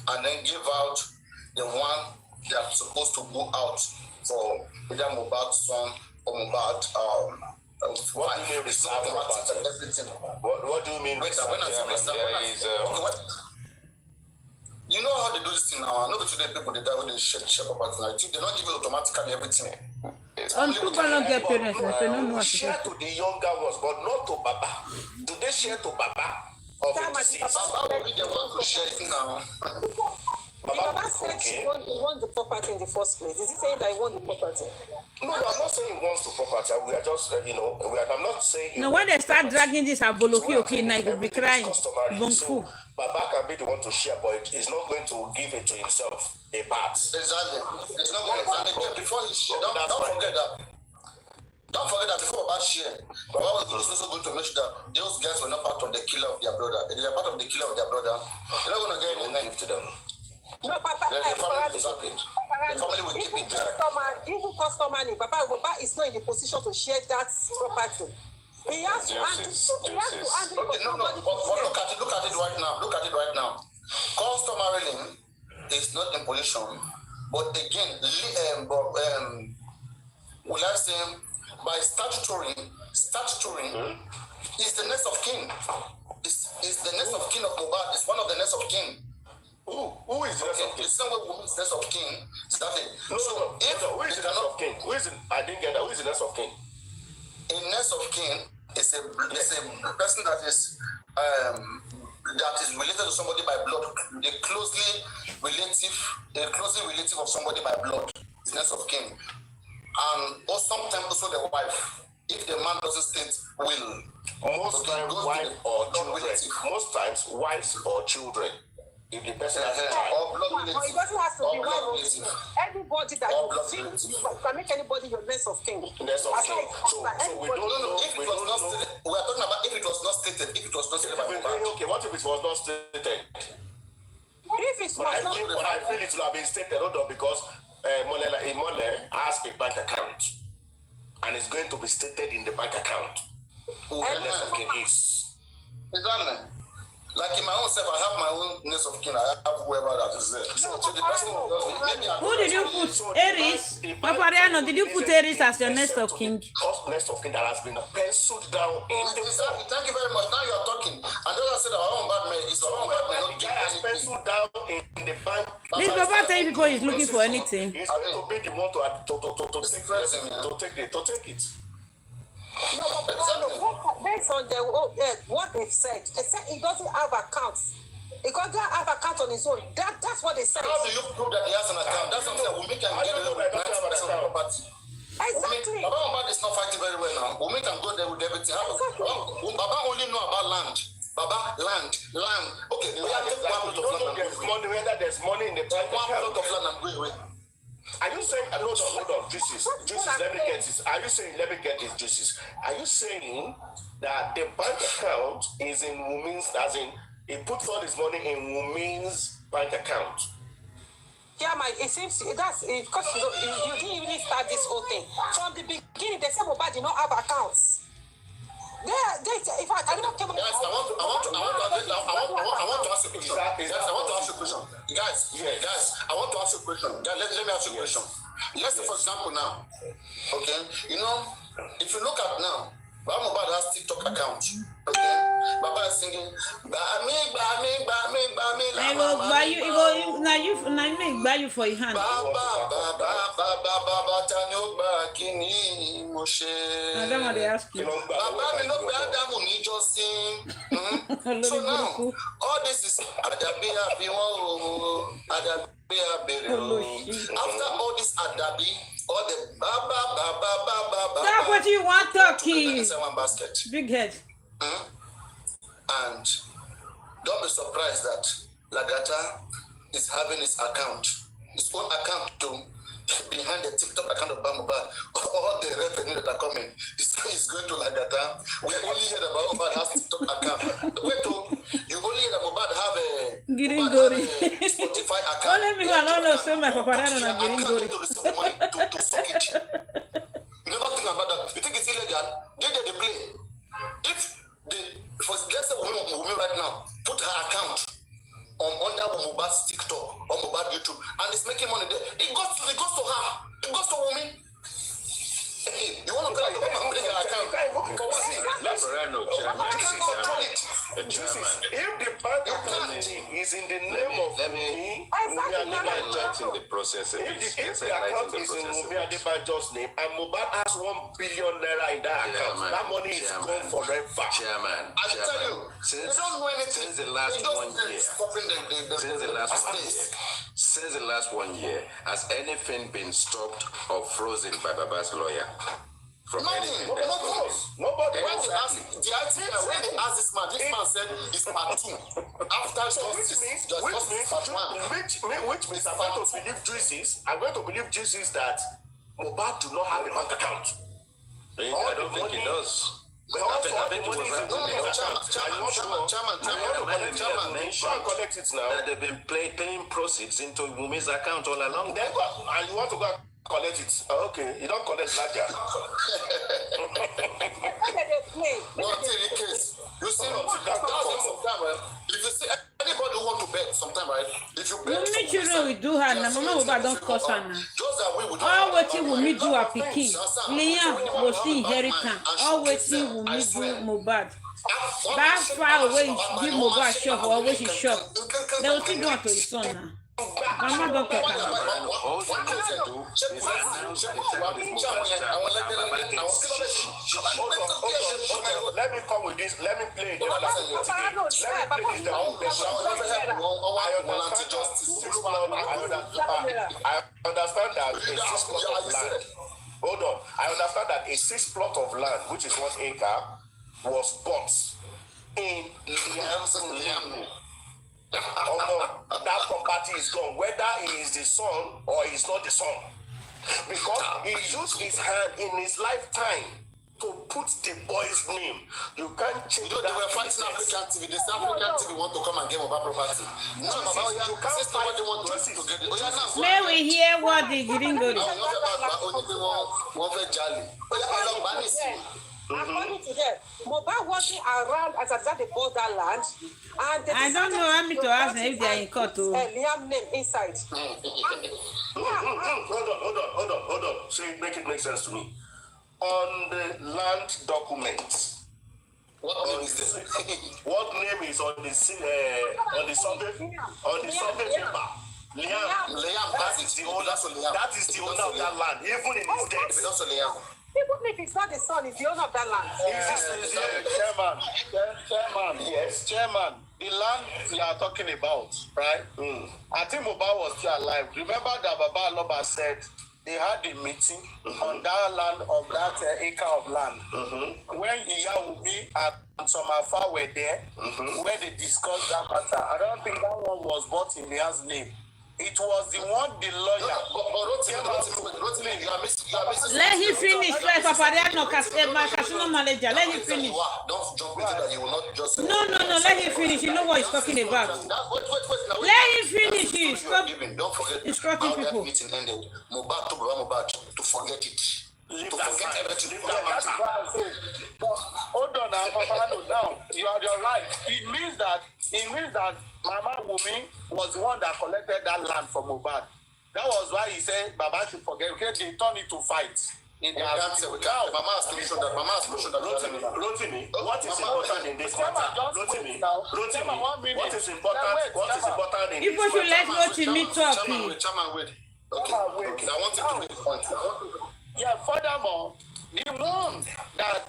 and then give out the one they are supposed to go out for either Mohbad's son or Mohbad. What do you mean reserve property? What do you mean reserve? You know how they do this thing now. I know that today people they die when they share property. I think they don't give you automatically everything. People don't get parents, so they don't know what to share to the younger ones, but not to Baba. Do they share to Baba? Of the deceased? Baba will be the one to share it now. Baba said he wants the property in the first place. Is he saying that he wants the property? No, I'm not saying he wants the property. We are just, I'm not saying. No, when they start dragging this Aboloki, okay, now you'll be crying. So, Baba can be the one to share, but he's not going to give it to himself a part. Exactly. It's not going to before he share. Don't forget that. Don't forget that before Baba share, Baba was also going to make sure that those guys were not part of the killer of their brother. If they are part of the killer of their brother, they're not going to get anything to them. No, Papa, the family will keep it there. Even customer, Baba is not in the position to share that property. He has to handle okay, no, but look at it right now. Look at it right now. Customarily is not in position, but again, will I say by statutory is the next of kin. Is the next of kin of Mohbad. It's one of the next of kin. Who is the next of kin? The same way Wummi is next of kin. Who is the next of kin? I didn't get that. Who is the next of kin? A next of kin is a person that is related to somebody by blood. A closely relative of somebody by blood is next of kin. And or sometimes also the wife, if the man doesn't state will. Most times wife or children. Most times wives or children. If the person has a child. It doesn't have to be one. Everybody that you think you can make anybody your next of king. Next of king. So we don't know. If it was not stated, we are talking about if it was not stated. If it was not stated by okay, what if it was not stated? If it's not I feel it will have been stated, because Imole has a bank account, and it's going to be stated in the bank account. Who the next of kin is? Exactly. Like in my own self, I have my own next of kin. I have whoever that is there. So the person who did you put? Aries? Papariano, did you put Aries as your next of kin? Next of kin that has been penciled down in the exactly. Thank you very much. Now you are talking. And then I said our own bad man is our own bad man. The guy has penciled down in the bank. This Papa tell you before he's looking for anything. He's going to be the one to take it. No, based on what they've said, they said he doesn't have accounts. He doesn't have account on his own. That's what they said. How do you prove that he has an account? That's something that Wummi can get rid of 90% of property. Exactly. Baba Mohbad is not fighting very well now. Wummi can go there with everything. Baba only know about land. Baba, land. Okay, we have to take 1 plot of land. There's money in the bank. 1 plot of land and go away. Are you saying, hold on, Jesus, let me get this. Are you saying, let me get this, Jesus? Are you saying that the bank account is in Wummi's, as in, he puts all his money in Wummi's bank account? Yeah, it seems that's because you didn't really start this whole thing. From the beginning, they said Mohbad did not have accounts. I want to ask a question. Guys, I want to ask a question. Let me ask you a question. Let's say, for example, now, okay, if you look at now, Baba Mohbad has TikTok account. Okay, Baba is singing, Bami. I go buy you. Now you buy you for your hand. I don't want to ask you. So now, all this is after all this Adabi, all the Stop what you want, Turkey. One basket. Big head. And don't be surprised that Lagata is having his own account too, behind the TikTok account of Baba Mohbad. All the revenue that are coming is going to Lagata. We only heard about Mohbad has TikTok account. Wait, you only heard that Mohbad have a Spotify account. Let me go so my paparazzi na Giringori. To suck it. You never think about that. You think it's illegal? They play. If let's say Wummi right now put her account under Mohbad's TikTok or Mohbad YouTube, and it's making money there. It goes to her. It goes to Wummi. Hey, you want to bring her account? If the bank account is in the name of Wummi, in the process. if the account is in Wummi Adebajo's name and Mohbad has 1 billion naira in that account, that money is gone forever. Chairman, I tell you, they don't know anything. Since the last 1 year, since the last 1 year, has anything been stopped or frozen by Baba's lawyer? From anything that's going Nobody. When they asked this man said it's part 2. After which means I'm going to believe Jesus that Mohbad do not have a bank account. I don't think he does. But also, I think it was Chairman, collect it now. That they've been paying proceeds into Wummi's account all along. Then and you want to go collect it? Okay, you don't collect larger. Not in the case. You see, if you see anybody who want to bet sometime, right? If you bet, Wummi children will do her now. Mama Mohbad don't cause her now. All waiting Wummi do her pikin. Liam will see inheritance. All waiting Wummi do Mohbad. That far away, give Mohbad shop or always he shop. They will still do it to his son now. Mama don't care. All they need to do is announce the time is Let me come with this. Let me play it. I understand that a 6 plot of land. Hold on. I understand that a 6 plot of land, which is 1 acre, was bought in Liam. That property is gone, whether he is the son or he is not the son, because he used his hand in his lifetime to put the boy's name. You can't change. They were fighting African TV. The African TV want to come and get Mohbad property. No, you can't fight. They want to get it. May we hear what the gringo is. According to them, Mohbad walking around as they bought that land, and I don't know how me to ask them if they are in court too. Liam name inside. Hold on. So make it make sense to me. On the land documents, what name is on the survey paper? Liam, that is the owner of that land, even in his death. Even if it's not the son, it's the owner of that land. Chairman, the land we are talking about, right? I think Mohbad was still alive. Remember that Baba Aloba said they had a meeting on that land, of that acre of land. When Iya Wummi and some Afa were there, where they discussed that matter. I don't think that one was bought in Lia's name. It was the one the lawyer. Let him finish. Let Papariano Casino manager. Let him finish. Don't jump into that. You will not just. No. Let him finish. You know what he's talking about. Let him finish. Stop. Don't forget. Instructing people. That meeting ended. Mohbad told Mohbad to forget it. Leave To that forget side. everything. That's what I'm saying. But hold on now, Papariano. Now you're right. It means that Mama Wummi was the one that collected that land from Mohbad. That was why he said Baba should forget. Okay, they turned it to fight. We can't say. Mama has to show that. Rotimi, what is important in this matter? Rotimi, what is important in this matter? People should let Rotimi talk. Chairman, wait. Okay. I want you to make the point. Yeah, furthermore, the one that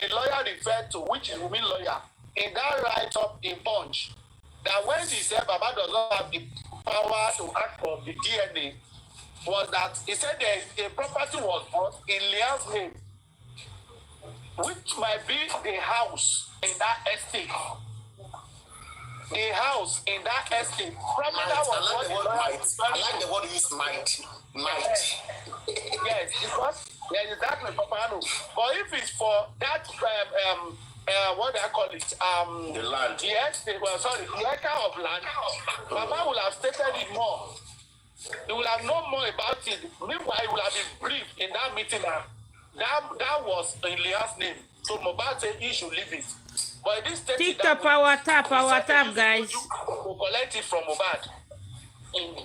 the lawyer referred to, which is Wummi lawyer, in that write-up in Punch, that when he said Baba does not have the power to act for the DNA, was that he said a property was bought in Liam's name, which might be the house in that estate. The house in that estate. Probably that was what the lawyer was I like the word you use, might. Yes, because yes, exactly, Papano. But if it's for that what do I call it? The land. The estate, the acre of land, Baba will have stated it more. He will have known more about it. Meanwhile, he will have been briefed in that meeting. That was in Liam's name. So Mohbad said he should leave it. But this TikTok power tap, guys. We'll collect it from Mohbad in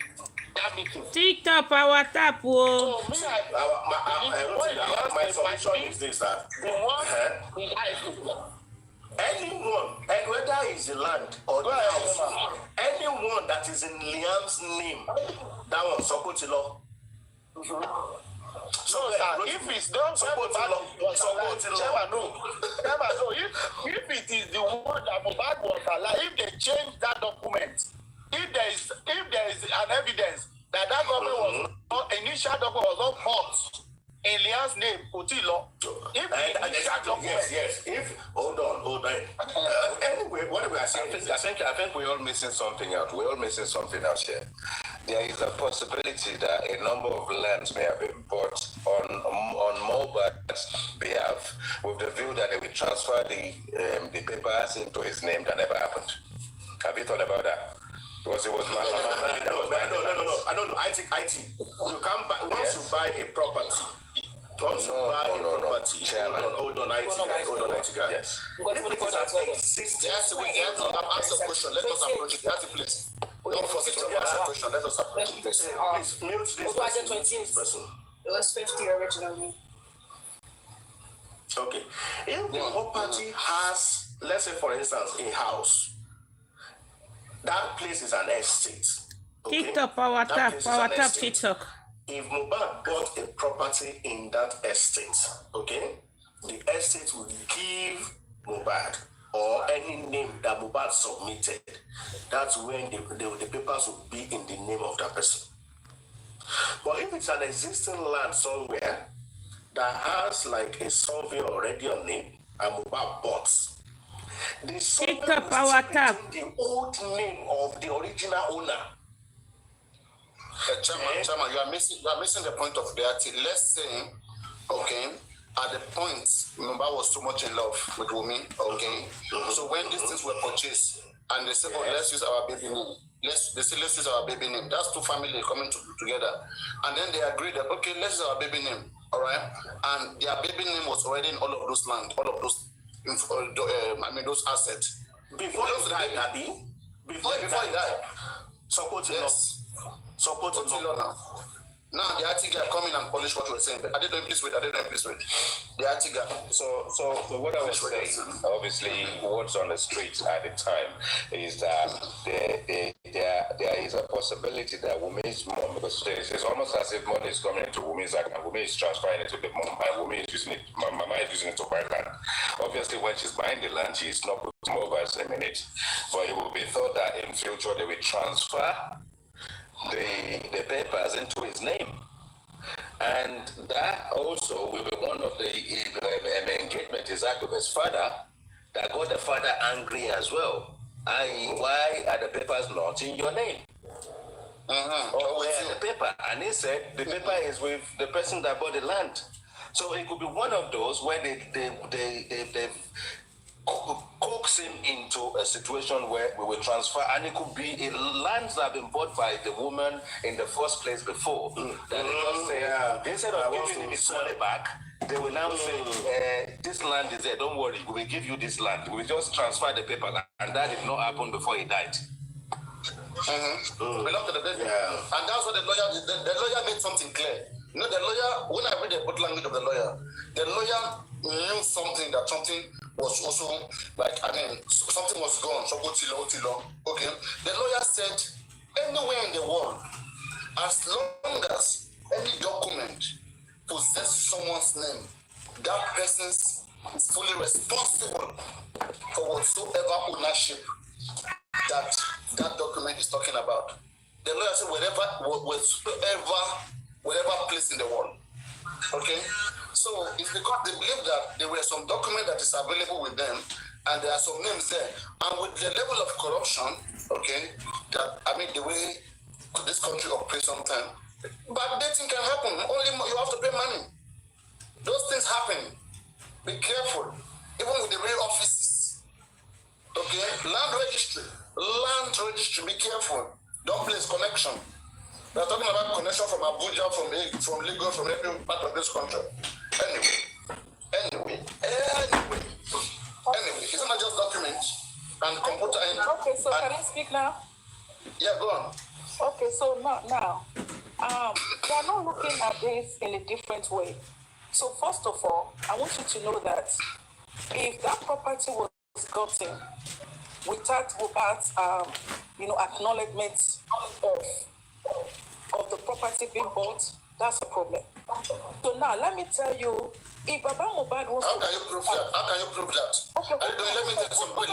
that meeting. TikTok power tap, whoa. My solution is this: that anyone, and whether it's the land or the house, anyone that is in Liam's name, that one support the law. So if it's done, support the law. If it is the one that Mohbad was alive, if they change that document, if there is an evidence that government was not, initial document was not false in Liam's name, Otilo. Yes. If hold on. Anyway, what we are saying, I think we're all missing something out. We're all missing something out here. There is a possibility that a number of lands may have been bought on Mohbad's behalf with the view that they will transfer the papers into his name. That never happened. Have you thought about that? Because it was no. I don't know. I think you come back once you buy a property. Once you buy a property. Hold on, IT guy. Yes. Let us question. Let us approach it. That's the place. Don't force it to ask a question. Let us approach it. Please mute this person. It was 50 originally. Okay. If the property has, let's say for instance, a house, that place is an estate. Okay? TikTok power tap, TikTok. If Mohbad bought a property in that estate, okay, the estate will give Mohbad or any name that Mohbad submitted. That's when the papers will be in the name of that person. But if it's an existing land somewhere that has like a survey already on it and Mohbad bought, the survey will the old name of the original owner. Chairman, you are missing the point of reality. Let's say, okay, at the point Mohbad was too much in love with Wummi, okay. So when these things were purchased and they said, let's use our baby name. Let's use our baby name. That's two families coming together. And then they agreed that, okay, let's use our baby name. All right. And their baby name was already in all of those land, all of those, those assets. Before he died, Abby? Before he died. Support now. Now the article coming and polish what you were saying. I didn't please wait. The article. So what I was saying, obviously, what's on the streets at the time is that there is a possibility that Wummi's mom, because it's almost as if money is coming into Wummi's account, Wummi is transferring it to the mom, and Wummi is using it. Mama is using it to buy land. Obviously, when she's buying the land, she's not putting Mohbad's name in it. But it will be thought that in future they will transfer the papers into his name, and that also will be one of the engagement is that with his father that got the father angry as well. Why are the papers not in your name? Or where the paper? And he said the paper is with the person that bought the land. So it could be one of those where they coax him into a situation where we will transfer, and it could be lands that have been bought by the woman in the first place before. That they just say, instead of giving him his money back, they will now say, this land is there, don't worry, we will give you this land. We will just transfer the paper, and that did not happen before he died. Belong to the dead. And that's what the lawyer made something clear. You know, the lawyer, when I read the body language of the lawyer knew something, that something was also, something was gone. So okay. The lawyer said, anywhere in the world, as long as any document possesses someone's name, that person is fully responsible for whatsoever ownership that document is talking about. The lawyer said, whatever place in the world. Okay? So it's because they believe that there were some document that is available with them, and there are some names there. And with the level of corruption, okay, the way this country operates sometimes, backdating can happen. Only you have to pay money. Those things happen. Be careful. Even with the real offices. Okay? Land registry, be careful. Don't place connection. We're talking about connection from Abuja, from Lagos, from every part of this country. Anyway. Anyway, it's not just document and computer. Okay, so can I speak now? Yeah, go on. Okay, so now, we are not looking at this in a different way. So first of all, I want you to know that if that property was gotten without acknowledgement of the property being bought, that's a problem. So now let me tell you, if Baba Mohbad wants How can you prove that? How can you prove that? Okay, Let me tell you something. Wait,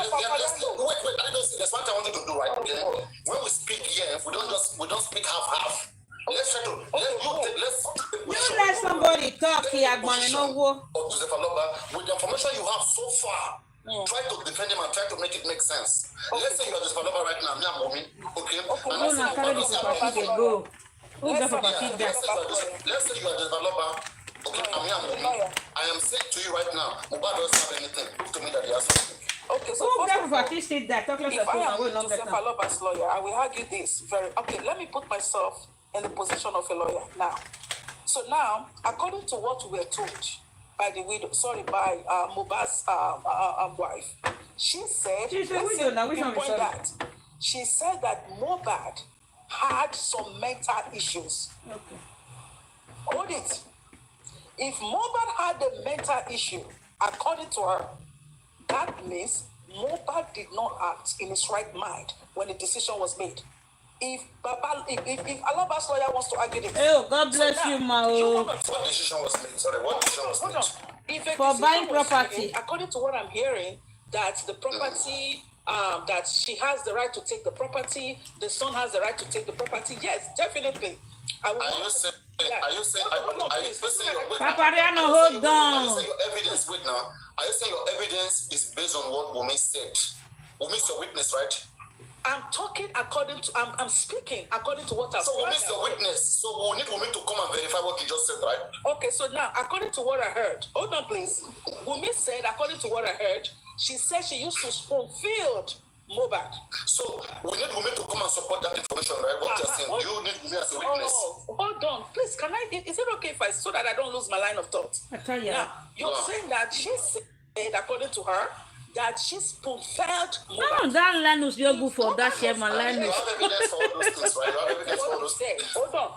there's one thing I want you to do, right? Okay. When we speak here, we don't speak half. Let's try to You let somebody talk here, man. No go. With the information you have so far, try to defend him and try to make it make sense. Let's say you are the developer right now, me and Wummi, okay? And let's say Let's say you are the developer, okay? And me and Wummi, I am saying to you right now, Mohbad doesn't have anything. Prove to me that he has something. Okay, so if I am Faloba's lawyer, I will argue this very. Okay, let me put myself in the position of a lawyer now. So now, according to what we were told by the widow, by Mohbad's wife, she said, she's a widow now. She said that Mohbad had some mental issues. Okay. Hold it. If Mohbad had a mental issue, according to her, that means Mohbad did not act in his right mind when the decision was made. If Aloba's lawyer wants to argue this, God bless you, Mao. What decision was made? Sorry, what decision was made? For buying property, according to what I'm hearing, that the property, that she has the right to take the property, the son has the right to take the property. Yes, definitely. Are you saying Papariano, hold on. Your evidence, wait now. Are you saying your evidence is based on what Wummi said? Wummi's your witness, right? I'm talking according to, I'm speaking according to what I've heard. So Wummi's your witness. So we need Wummi to come and verify what you just said, right? Okay, so now, according to what I heard, hold on please. Wummi said, according to what I heard, she said she used to spoon-feed Mohbad. So we need Wummi to come and support that information, right? What you're saying, you need Wummi as a witness. Hold on, please. Is it okay if so that I don't lose my line of thought? Now, you're saying that she said, according to her, that she spoon-fed Mohbad. No, that line was your good for that share my line. You have evidence for all those things, right? You have evidence for all those things. Hold on.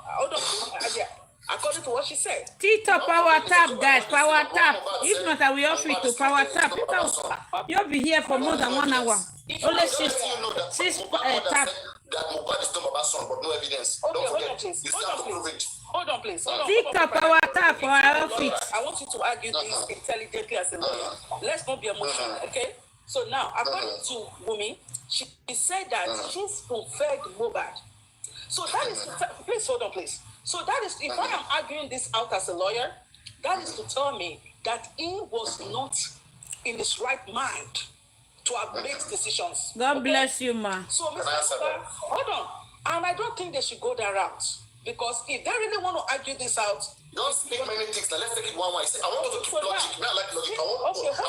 According to what she said. TikTok power tap, guys, power tap. If not, I will offer it to power tap. You'll be here for more than 1 hour. Only six tap. That Mohbad is not Baba's son, but no evidence. Don't forget. You still have to prove it. Hold on, please. TikTok power tap, or I offer it. I want you to argue this intelligently as a lawyer. Let's not be emotional, okay? So now, according to Wummi, she said that she spoon-fed Mohbad. So that is, please hold on, please. So that is, if I am arguing this out as a lawyer, that is to tell me that he was not in his right mind to have made decisions. God bless you, ma. So, Mr. Hold on. And I don't think they should go that route. Because if they really want to argue this out, don't speak many things. Now let's take it one way. I want you to keep logic. I like logic. I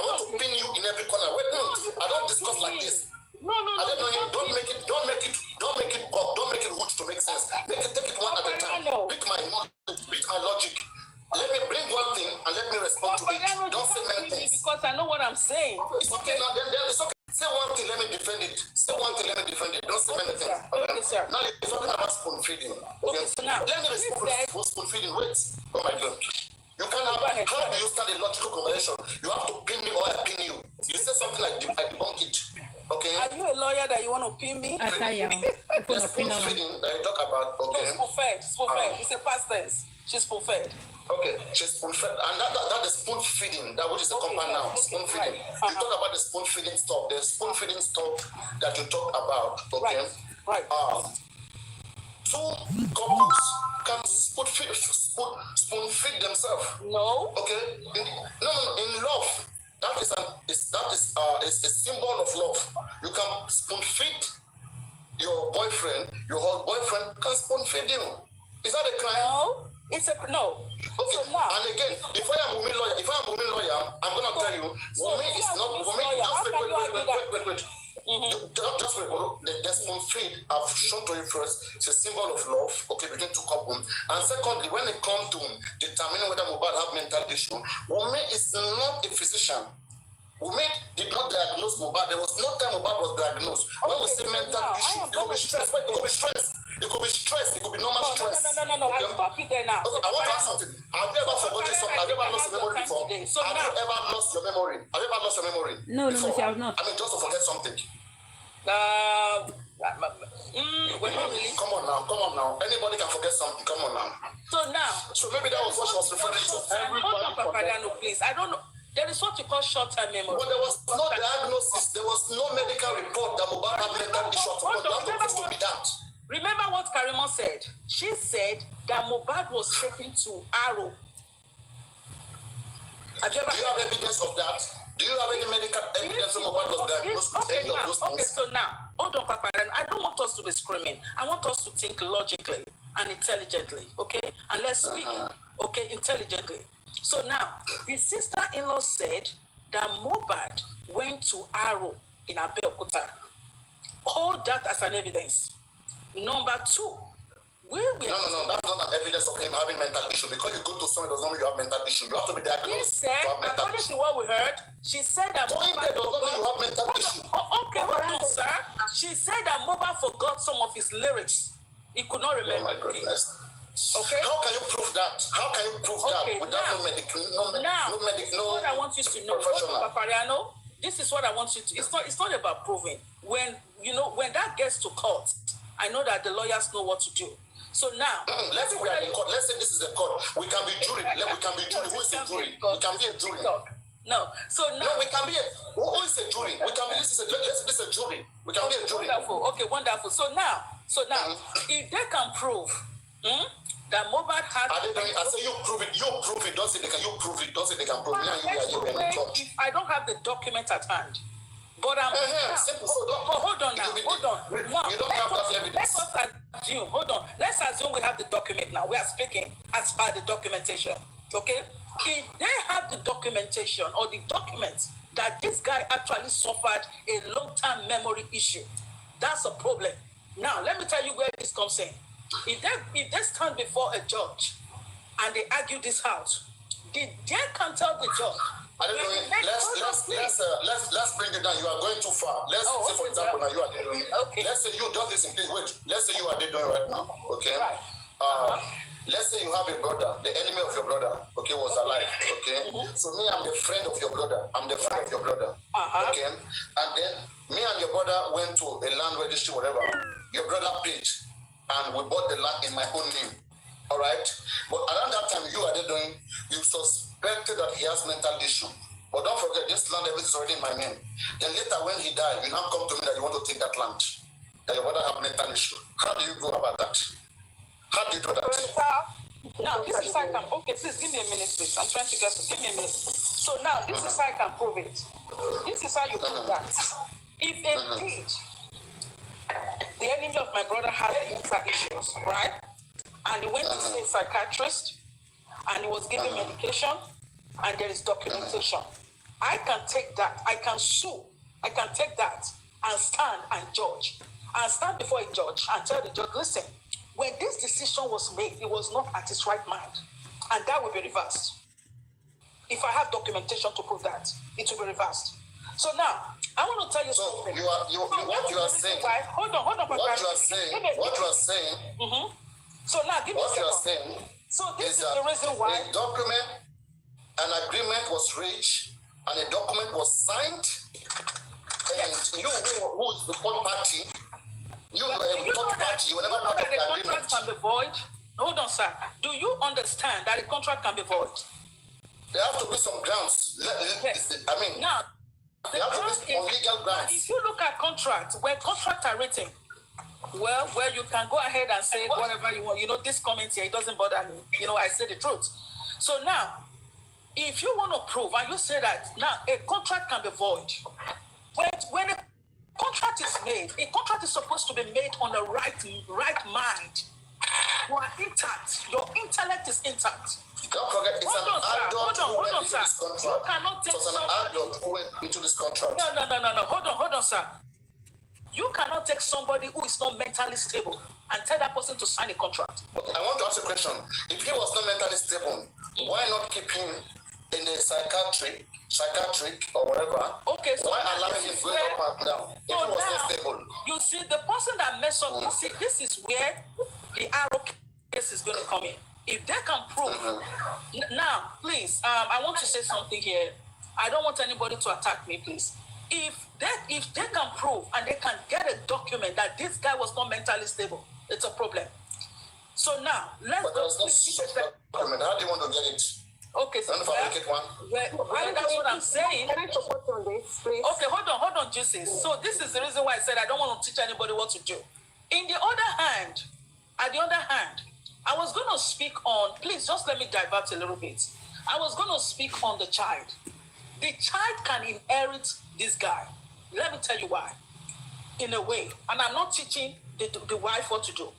want to pin you in every corner. Wait, no, I don't discuss like this. No. Don't make it huge to make sense. Take it one at a time. Beat my logic. Let me bring one thing and let me respond to it. Don't say many things. Because I know what I'm saying. It's okay now. Then it's okay. Say one thing, let me defend it. Say one thing, let me defend it. Don't say many things. Okay, sir. Now you're talking about spoon feeding. Okay, so now let me respond for spoon feeding. Wait. Oh my God. You can't have. How do you start a logical conversation? You have to pin me or I pin you. You say something like I debunk it. Okay. Are you a lawyer that you want to pin me? I am. The spoon feeding that you talk about. Okay. Spoon-fed. It's a past tense. She's spoon-fed. Okay, she's spoon-fed, and that is spoon feeding, that which is a compound now. Spoon feeding. You talk about the spoon feeding stuff. The spoon feeding stuff that you talk about. Okay. Right. Two couples can spoon feed themselves. No. Okay. In love, that is a symbol of love. You can spoon feed your boyfriend. Your boyfriend can spoon feed you. Is that a crime? No. It's a no. Okay. So now, and again, if I am Wummi lawyer, I'm gonna tell you, Wummi is not Wummi. Wait. Just wait. The spoon feed I've shown to you first. It's a symbol of love, okay, between two couples. And secondly, when it comes to determining whether Mohbad have mental issue, Wummi is not a physician. Wummi did not diagnose Mohbad. There was no time Mohbad was diagnosed. When we say mental issue, it could be stress. It could be stress. It could be stress. It could be normal stress. No. Okay. I'll stop you there now. Okay, I want to ask something. Have you ever forgotten something? Have you ever lost your memory before? Have you ever lost your memory? Have you ever lost your memory? No, she has not. I mean, just to forget something. We're not really. Come on now. Anybody can forget something. Come on now. So maybe that was what she was referring to. Hold on, Papagano, please. I don't know. There is what you call short-term memory. But there was no diagnosis. There was no medical report that Mohbad had mental issue. But you have to prove to be that. Remember what Karimo said? She said that Mohbad was taken to Arrow. Do you have evidence of that? Do you have any medical evidence that Mohbad was diagnosed with any of those things? Okay, so now, hold on, Papa. I don't want us to be screaming. I want us to think logically and intelligently, okay? And let's speak, okay, intelligently. So now, the sister-in-law said that Mohbad went to Arrow in Abeokuta. Hold that as an evidence. Number two, No, that's not an evidence of him having mental issue. Because you go to someone does not mean you have mental issue. You have to be diagnosed. She said, according to what we heard, she said that Mohbad does not mean you have mental issue. Okay, hold on, sir. She said that Mohbad forgot some of his lyrics. He could not remember. Oh my goodness. Okay. How can you prove that? How can you prove that without no medical? What I want you to know, Papariano, this is what I want you to. It's not about proving. When that gets to court, I know that the lawyers know what to do. So now, let's say we are in court. Let's say this is a court. We can be jury. We can be jury. Who is a jury? We can be a jury. No. So now, we can be a. Who is a jury? We can be. This is a jury. We can be a jury. Wonderful. Okay, wonderful. So now, if they can prove that Mohbad had. I say you prove it. You prove it. Don't say they can. You prove it. Don't say they can prove it. If I don't have the document at hand. But simple. So hold on now. Hold on. Now, you don't have that evidence. Let us assume. Hold on. Let's assume we have the document now. We are speaking as per the documentation. Okay? If they have the documentation or the documents that this guy actually suffered a long-term memory issue, that's a problem. Now, let me tell you where this comes in. If they stand before a judge and they argue this out, they can tell the judge. Let's bring it down. You are going too far. Let's say, for example, now you are doing. Okay. Let's say you don't listen. Please wait. Let's say you are doing right now. Okay. Right. Let's say you have a brother. The enemy of your brother, okay, was alive. Okay. So me, I'm the friend of your brother. I'm the friend of your brother. Okay. And then me and your brother went to a land registry, whatever. Your brother paid, and we bought the land in my own name. All right. But around that time, you suspected that he has mental issue. But don't forget, this land, everything is already in my name. Then later, when he died, you now come to me that you want to take that land. That your brother have mental issue. How do you go about that? How do you do that? Now, this is how I can. Okay, please give me a minute, please. I'm trying to give me a minute. So now, this is how I can prove it. This is how you prove that. If indeed the enemy of my brother had mental issues, right? And he went to see a psychiatrist, and he was given medication, and there is documentation. I can take that. I can sue. I can take that and stand and judge. And stand before a judge and tell the judge, listen, when this decision was made, it was not at his right mind. And that will be reversed. If I have documentation to prove that, it will be reversed. So now, I want to tell you something. What you are saying. Hold on. What you are saying. So now, give me a second. What you are saying. So this is the reason why. A document, an agreement was reached, and a document was signed. And you, who is the third party, you were a third party. You were never part of the agreement. Contract can be void. Hold on, sir. Do you understand that the contract can be void? There have to be some grounds. Yes. I mean, now, there have to be some legal grounds. If you look at contracts, when contracts are written, well, you can go ahead and say whatever you want. This comment here, it doesn't bother me. I say the truth. So now, if you want to prove, and you say that now a contract can be void, when a contract is made, a contract is supposed to be made on the right mind. You are intact. Your intellect is intact. Don't forget, it's an adult who went into this contract. You cannot take an adult who went into this contract. No. Hold on, sir. You cannot take somebody who is not mentally stable and tell that person to sign a contract. Okay, I want to ask a question. If he was not mentally stable, why not keep him in the psychiatric or whatever. Okay, so why allowing him going up and down if it was not stable? You see, the person that messed up, this is where the arrow case is going to come in. If they can prove, now, please, I want to say something here. I don't want anybody to attack me, please. If they can prove and they can get a document that this guy was not mentally stable, it's a problem. So now, let's but there's no such document. How do you want to get it? Okay, so that's what I'm saying. Can I support on this, please? Okay, hold on, Jesus. So this is the reason why I said I don't want to teach anybody what to do. On the other hand, I was going to speak on, please just let me divert a little bit. I was going to speak on the child. The child can inherit this guy. Let me tell you why. In a way, and I'm not teaching the wife what to do.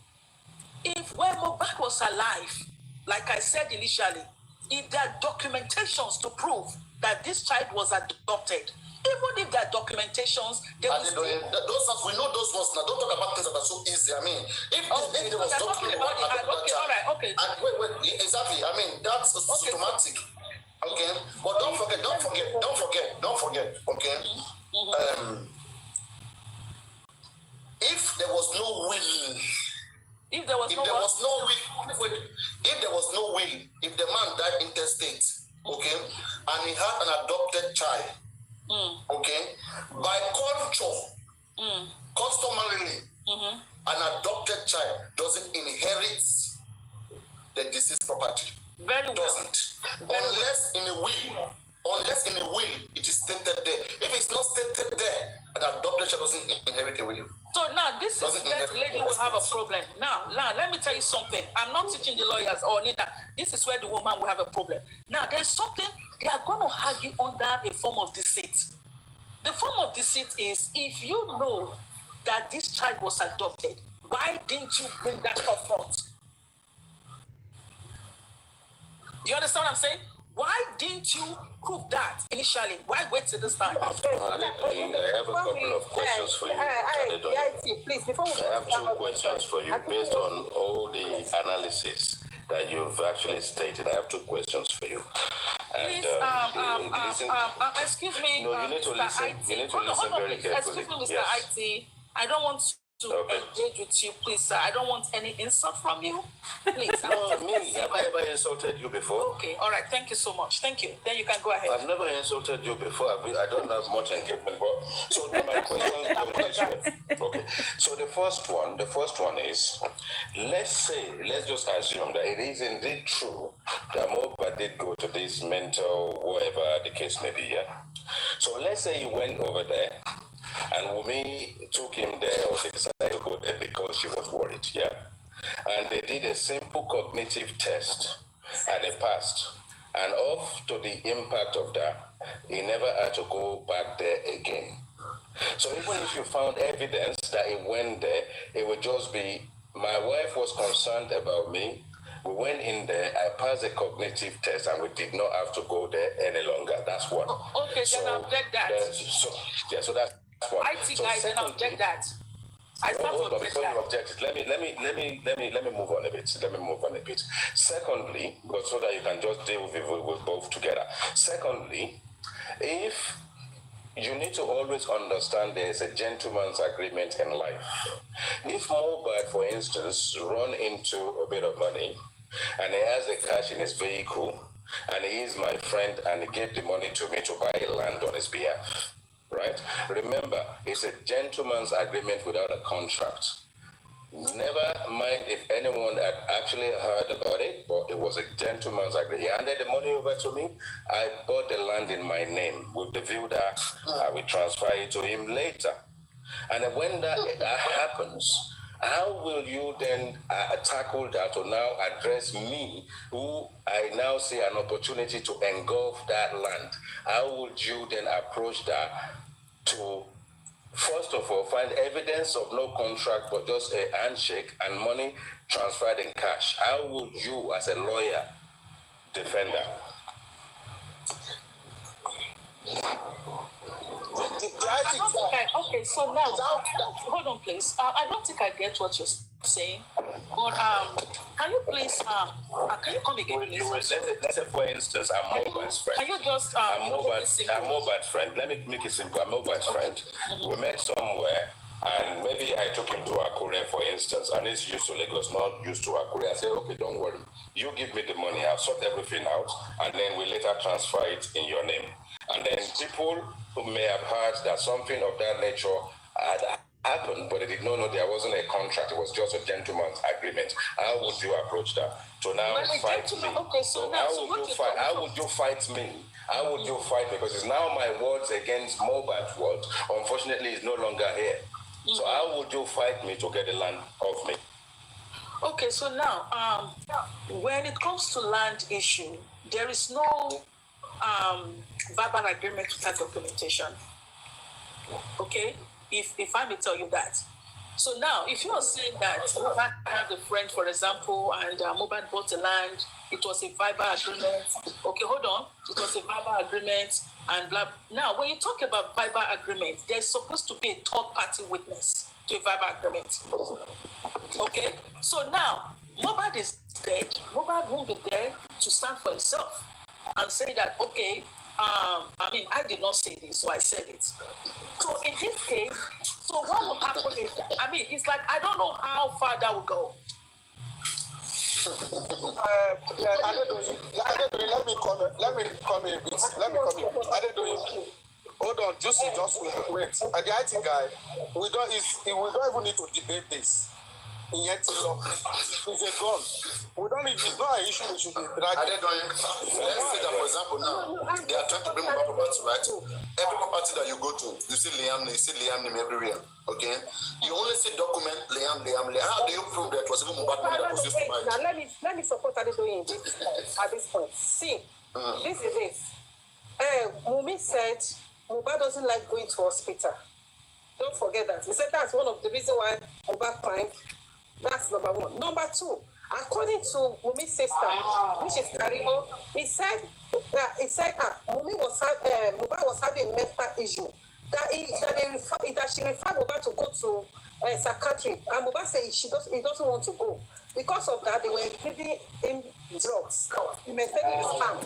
If when Mohbad was alive, like I said initially, if there are documentations to prove that this child was adopted, even if there are documentations, they will still... we know those ones now. Don't talk about things that are so easy. I mean, if there was document about okay. And wait, exactly. I mean, that's automatic. Okay, but don't forget. Okay, if there was no will. If there was no will, if the man died intestate, okay, and he had an adopted child, okay, by culture, customarily, an adopted child doesn't inherit the deceased property. Very well. Doesn't. Unless in a will, it is stated there. If it's not stated there, an adopted child doesn't inherit a will. So now this is where the lady will have a problem. Now, let me tell you something. I'm not teaching the lawyers or neither. This is where the woman will have a problem. Now, there's something they are going to argue under a form of deceit. The form of deceit is if you know that this child was adopted, why didn't you bring that up front? Do you understand what I'm saying? Why didn't you prove that initially? Why wait till this time? I have a couple of questions for you. Please, before we I have two questions for you based on all the analysis that you've actually stated. I have two questions for you. And, please, excuse me. No, you need to listen. You need to listen very carefully. Excuse me, Mr. IT. I don't want to engage with you, please, sir. I don't want any insult from you. Please. No, me. Have I ever insulted you before? Okay, all right. Thank you so much. Thank you. Then you can go ahead. I've never insulted you before. I don't have much engagement. But so my question goes this way. Okay. So the first one is, let's just assume that it is indeed true that Mohbad did go to this mental, whatever the case may be. Yeah. So let's say he went over there. And Wummi took him there, or they decided to go there because she was worried, yeah? And they did a simple cognitive test, and they passed. And off to the impact of that, he never had to go back there again. So even if you found evidence that he went there, it would just be, my wife was concerned about me, we went in there, I passed a cognitive test, and we did not have to go there any longer. That's one. Okay, so, then I'll get that. So that's one. I think I then object that. Hold on, before you object, let me move on a bit. Secondly, but so that you can just deal with both together. Secondly, if you need to always understand there is a gentleman's agreement in life. If Mohbad, for instance, run into a bit of money and he has the cash in his vehicle and he is my friend and he gave the money to me to buy land on his behalf, right? Remember, it's a gentleman's agreement without a contract. Never mind if anyone had actually heard about it, but it was a gentleman's agreement. He handed the money over to me. I bought the land in my name with the view that I will transfer it to him later. And when that happens, how will you then tackle that or now address me, who I now see an opportunity to engulf that land? How would you then approach that to, first of all, find evidence of no contract but just a handshake and money transferred in cash? How would you, as a lawyer, defend that? Okay, so now, hold on, please. I don't think I get what you're saying. But can you please can you come again, please? Let's say for instance, I'm Mobile's friend. Can you just I'm Mobile's friend. Let me make it simple. I'm Mobile's friend. We met somewhere. And maybe I took him to Akure, for instance, and he's used to Lagos, not used to Akure. I said, okay, don't worry. You give me the money, I'll sort everything out, and then we later transfer it in your name. And then people who may have heard that something of that nature had happened, but they did not know there wasn't a contract, it was just a gentleman's agreement. How would you approach that? So now fight me. Okay, so now, How would you fight me? How would you fight? Because it's now my words against Mobile's words. Unfortunately, it's no longer here. So how would you fight me to get the land off me? Okay, so now, when it comes to land issue, there is no verbal agreement without documentation. Okay, if I may tell you that. So now, if you are saying that Mobad had a friend, for example, and Mobad bought the land, it was a verbal agreement. Okay, hold on. It was a verbal agreement and blah. Now, when you talk about verbal agreement, there's supposed to be a third-party witness to a verbal agreement. Okay? So now, Mobad is dead. Mobad won't be there to stand for himself and say that, okay, I did not say this, so I said it. So in this case, so what will happen is, it's like, I don't know how far that will go. Let me come in a bit. Hold on, just wait. And the IT guy, we don't even need to debate this. It's a gun. It's not an issue we should be dragging. Let's say that, for example, now they are trying to bring about property, right? Every property that you go to, you see Liam name everywhere. Okay? You only see document Liam. How do you prove that it was even Mobad money that was used to buy it? Now let me support Adedoyin at this point. See, this is it. Wummi said Mobad doesn't like going to hospital. Don't forget that. He said that's one of the reasons why Mobad crime. That's number one. Number two, according to Wummi's sister, which is Karibo, he said Wummi Mobad was having a mental issue. That she referred Mobad to go to psychiatry, and Mobad said he doesn't want to go. Because of that, they were giving him drugs. He maintained his farm.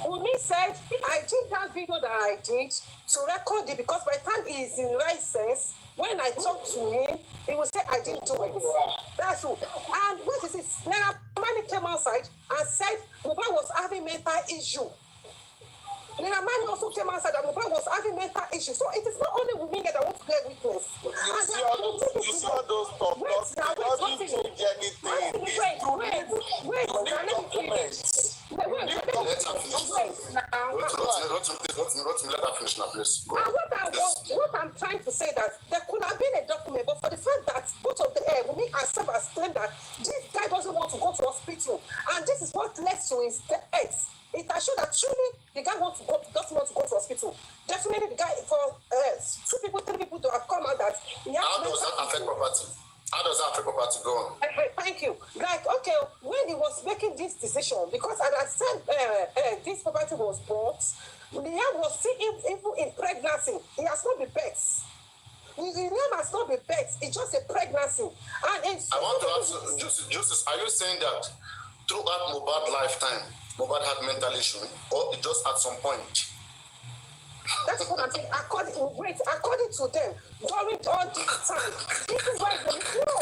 Wummi said, I did that video that I did to record it because by the time he is in right sense, when I talk to him, he will say, I didn't do it. That's all. And what is it? Now, Mani came outside and said Mobad was having mental issue. Mani also came outside and Mobad was having mental issue. So it is not only Wummi that want to get witness. You see all those talk, doesn't change anything. Wait. Let her finish now, please. What I'm trying to say that there could have been a document, but for the fact that both of the Wummi and Seb has claimed that this guy doesn't want to go to hospital, and this is what led to his death. It has shown that truly the guy doesn't want to go to hospital. Definitely the guy, for 3 people to have come out that he has. How does that affect property? How does that affect property? Go on. Thank you. Like, okay, when he was making this decision, because as I said, this property was bought, Liam was still even in pregnancy. He has not been birth. Liam has not been birth. It's just a pregnancy. And I want to ask you, Justice, are you saying that throughout Mobad's lifetime, Mobad had mental issue, or it just at some point? That's what I'm saying. According to them, during all this time, this is why they know.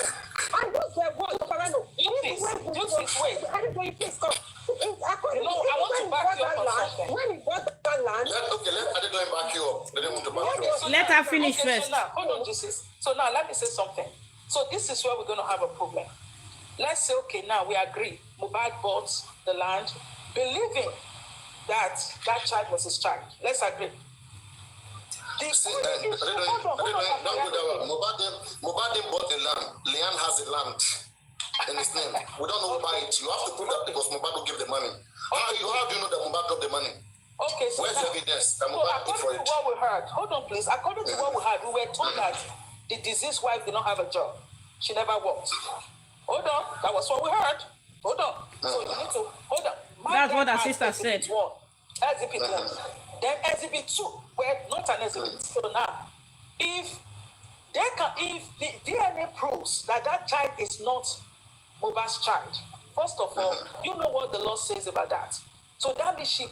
I use their word, Parano. This is why I don't know if please come. I want to back you up on something. When he bought that land, let Adedoyin back you up. They don't want to back you up. Let her finish first. So now, hold on, Jesus. So now, let me say something. So this is where we're going to have a problem. Let's say, okay, now we agree. Mobad bought the land, believing that child was his child. Let's agree. Mobad bought the land. Liam has the land in his name. We don't know who buy it. You have to prove that it was Mobad who gave the money. How do you know that Mobad got the money? Okay, so where's the evidence that Mobad paid for it? According to what we heard, hold on please. According to what we heard, we were told that the deceased wife did not have a job. She never worked. Hold on, that was what we heard. Hold on. So you need to hold on. That's what our sister said. Exhibit 1. Then exhibit 2, well, not an exhibit. So now, if if the DNA proves that that child is not Mohbad's child, first of all, you know what the law says about that. So that means she.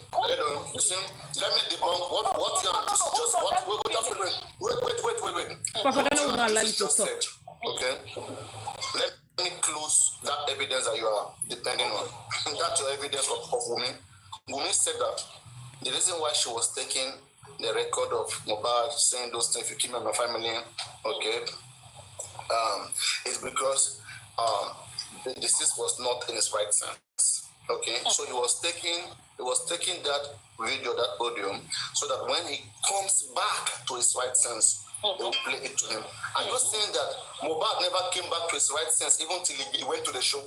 Listen, let me debunk what you are just wait. Papa, I don't allow you to talk. Okay. Let me close that evidence that you are depending on. That's your evidence of Wummi. Wummi said that the reason why she was taking the record of Mohbad saying those things, you keep me and my family, okay, is because the deceased was not in his right sense. Okay, so he was taking that video, that audio, so that when he comes back to his right sense, they will play it to him. Are you saying that Mohbad never came back to his right sense even till he went to the show?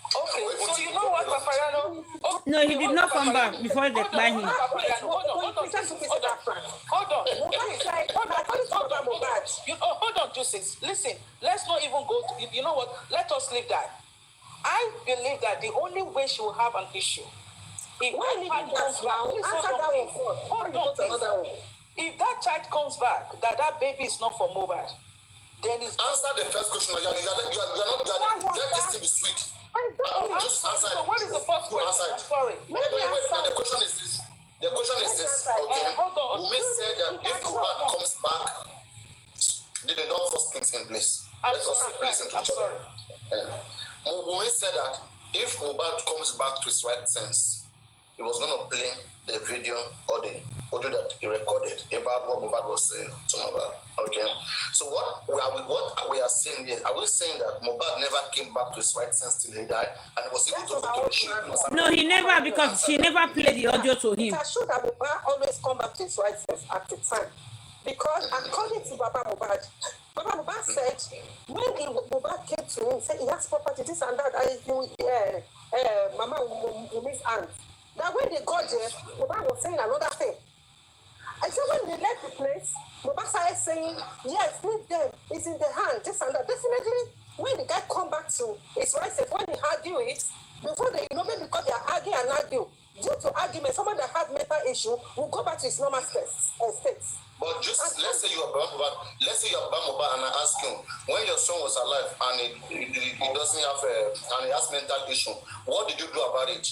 Okay, so you know what, Paparano? No, he did not come back before they buy him. Hold on, Joseph. Listen, let's not even go to, you know what? Let us leave that. I believe that the only way she will have an issue, if that child comes back, that baby is not for Mohbad, then it's... Answer the first question. You are not, let this thing be sweet. Just answer it. So what is the first question? I'm sorry. Wait. The question is this. Okay. Wummi said that if Mohbad comes back, they don't force things in place. Let us listen to each other. Wummi said that if Mohbad comes back to his right sense, he was going to play the video or the audio that he recorded about what Mohbad was saying to Mohbad. Okay, so what we are saying here, are we saying that Mohbad never came back to his right sense till he died and was able to go to the ship? No, he never, because she never played the audio to him. It should that Mohbad always come back to his right sense at the time. Because according to Baba Mohbad said, when Mohbad came to him, said he has property, this and that, Mama Wummi's aunt. Now when they got there, Mohbad was saying another thing. I said when they left the place, Mohbad started saying, yes, leave them, it's in the hand, this and that. Definitely, when the guy come back to his right sense, when he argue it, before they, maybe because they are argue, due to argument, someone that had mental issue will go back to his normal state. But just let's say you are Mohbad and I ask you, when your son was alive and he doesn't have and he has mental issue, what did you do about it?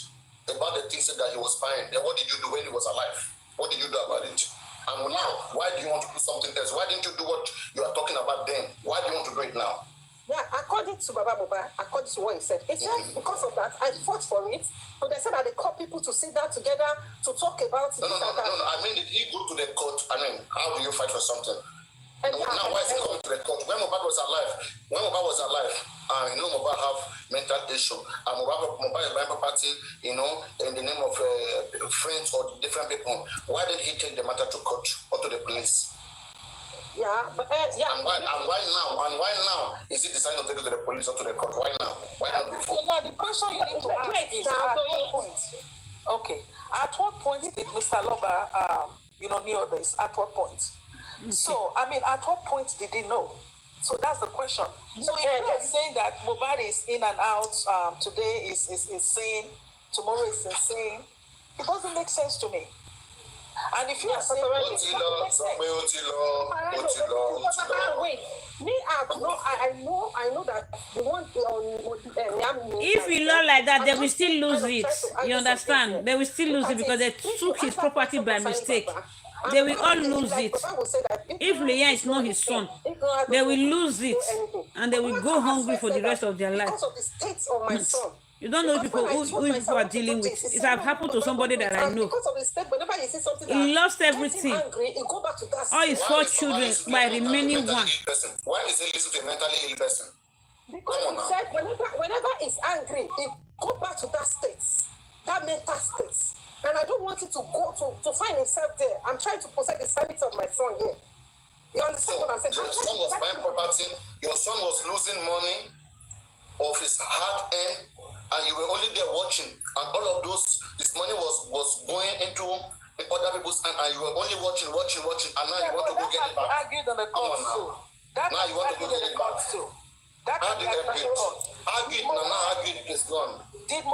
About the things that he was buying, then what did you do when he was alive? What did you do about it? And now, why do you want to do something else? Why didn't you do what you are talking about then? Why do you want to do it now? Yeah, according to Baba Mohbad, according to what he said, it's just because of that, I fought for it. But they said that they call people to sit down together to talk about it. No. I mean, did he go to the court? I mean, how do you fight for something? Now, why is he coming to the court? When Mohbad was alive, Mohbad have mental issue. And Mohbad is buying property, in the name of friends or different people. Why did he take the matter to court or to the police? Yeah, but And why now is he deciding to take it to the police or to the court? Why now? Why not before? Now the question you need to ask is at what point? Okay. At what point did Mr. Loba knew this? At what point? So, I mean, at what point did he know? So that's the question. So if you are saying that Mohbad is in and out, today is insane, tomorrow is insane, it doesn't make sense to me. And if you are saying wait, me, I know that the one if we law like that, they will still lose it. You understand? They will still lose it because they took his property by mistake. They will all lose it. If Leah is not his son, they will lose it and they will go hungry for the rest of their life. Because of the state of my son. You don't know people who people are dealing with. It has happened to somebody that I know. He lost everything. All his 4 children by remaining one. Why is he listening to a mentally ill person? Because he said whenever he's angry, he go back to that state, that mental state. And I don't want him to go to find himself there. I'm trying to protect the sanity of my son here. You understand what I'm saying? Your son was buying property, your son was losing money of his hard earned, and you were only there watching, and all of this money was going into other people's hand, and you were only watching, and now you want to go get it back. Argued on the court too. Now you want to go get it back. How did it get argued? Now argued is gone. Did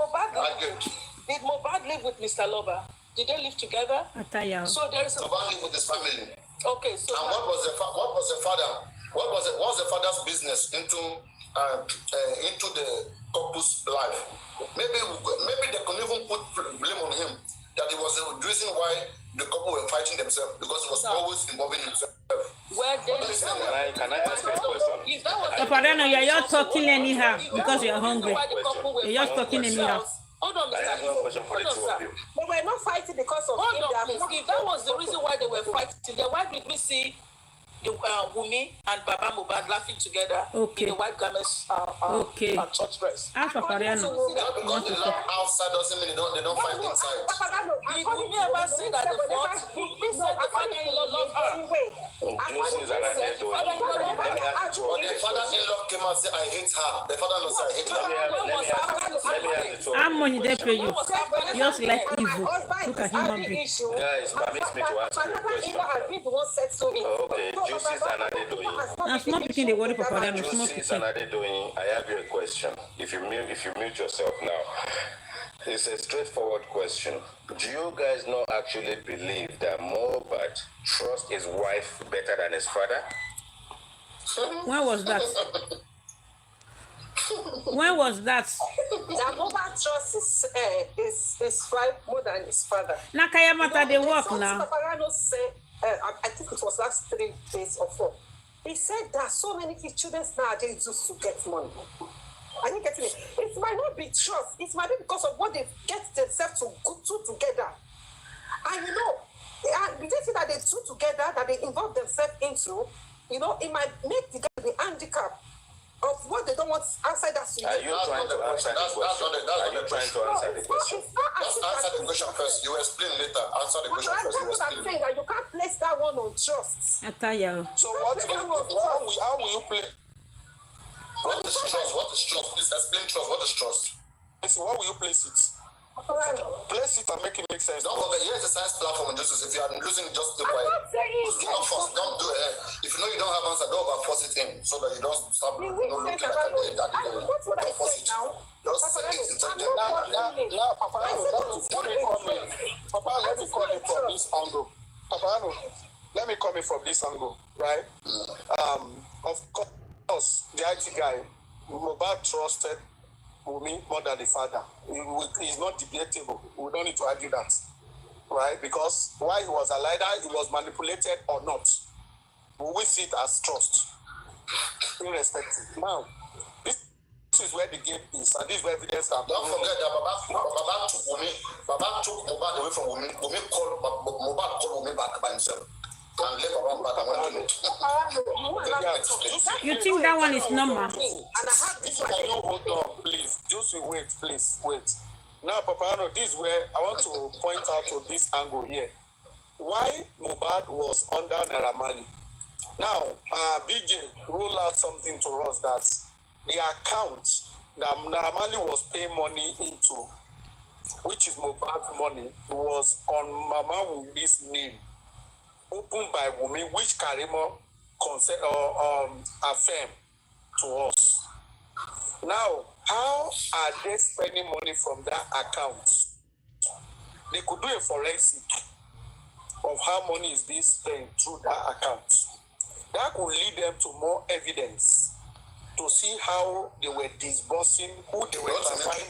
Mohbad live with Mr. Loba? Did they live together? So there is Mohbad live with his family. Okay, so and what was the father? What's the father's business into the couple's life? Maybe they can even put blame on him that it was the reason why the couple were fighting themselves because he was always involving himself. Well, then, can I ask a question? Papa, then you're talking anyhow because you're hungry. You're just talking anyhow. Hold on, I have one question for the two of you. They were not fighting because of him. If that was the reason why they were fighting, then why did we see the Wummi and Baba Mohbad laughing together in the white garments and church dress? Ask Papa Riano. Because they love outside doesn't mean they don't fight inside. Did Wummi ever say that they fought? He said the father-in-law loved her. Juices and I said, let me ask you The father-in-law came out and said, I hate her. The father-in-law said, I hate her. How much did they pay you? Just like evil. Look at human being. guys, permit me to ask you a question. Okay, Juices and Adedoyin. Now, small picking the worry Papa Riano. Small Juices picking. and Adedoyin, I have you a question. If you mute yourself now. It's a straightforward question. Do you guys not actually believe that Mohbad trusts his wife better than his father? When was that? When was that? That Mohbad trusts his wife more than his father. Nakaya Mata, they work now. Papa Riano said, I think it was last 3 days or 4. He said that so many children nowadays used to get money. Are you getting it? It might not be trust. It might be because of what they get themselves to go to together. And they say that they two together, that they involve themselves into, it might make the guy be handicapped of what they don't want outside that situation. Are you trying to answer the question? Are you trying to answer the question? Just answer the question first. You explain later. Answer the question first. That's what I'm saying, that you can't place that one on trust. I tell you. So how will you play? What is trust? What is trust? Please explain trust. What is trust? Listen, where will you place it? Place it and make it make sense. Don't forget, here is a science platform. Just if you are losing, just stay quiet. Don't force. Don't do it. If you know you don't have answer, don't force it in so that you don't stop looking at the don't force it. Just say it intelligently. Now, Papa, let me come in from this angle. Papa, let me come in from this angle, right? Of course, the IT guy, Mohbad trusted Wummi more than the father. It's not debatable. We don't need to argue that, right? Because while he was alive, he was manipulated or not. We see it as trust, irrespective. Now, this is where the game is, and this is where evidence are. Don't forget that Baba took Wummi. Baba took Mohbad away from Wummi. Mohbad called Wummi back by himself. And left Baba back and went You think that one is normal? Can you hold on, please? Just wait. Now, Papa, this is where I want to point out to this angle here. Why Mohbad was under Naira Marley. Now, BJ ruled out something to us that the account that Naira Marley was paying money into, which is Mohbad's money, was on Mama Wummi's name, opened by Wummi, which Karimo affirmed to us. Now, how are they spending money from that account? They could do a forensic of how money is being spent through that account. That could lead them to more evidence to see how they were disbursing, who they were transferring.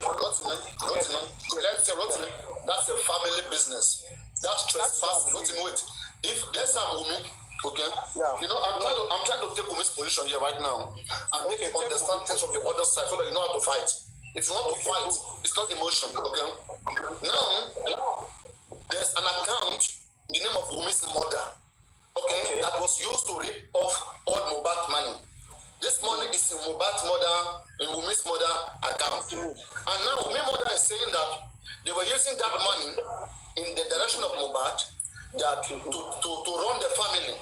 That's a family business. That's trespassing. Wait. If there's a woman, okay, yeah. I'm trying to take Wummi's position here right now and make you understand things from the other side so that you know how to fight. If you want to fight, it's not emotion, okay? Now, there's an account in the name of Wummi's mother, okay, that was used to rip off all Mohbad's money. This money is in Mohbad's mother, in Wummi's mother account. And now Wummi's mother is saying that they were using that money in the direction of Mohbad, that to run the family,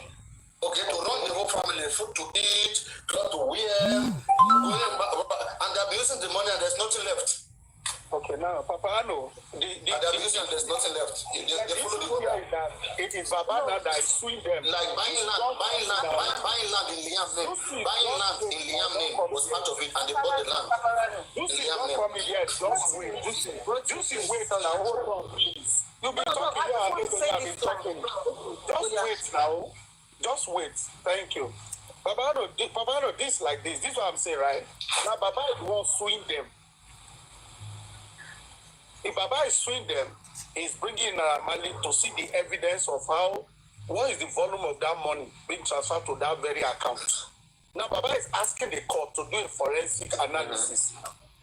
okay, to run the whole family, food to eat, clothes to wear, and they're using the money and there's nothing left. Okay, now, Papa, no. They're using and there's nothing left. They follow the order. It is Baba that is suing them. Like buying land in Liam's name. Buying land in Liam's name was part of it, and they bought the land. Juicy, don't come in yet. Just wait. Juicy, wait now. Hold on, please. You've been talking. You have been talking. Just wait now. Just wait. Thank you. Papa, this like this. This is what I'm saying, right? Now, Baba is the one suing them. If Baba is suing them, he's bringing money to see the evidence of what is the volume of that money being transferred to that very account. Now, Baba is asking the court to do a forensic analysis.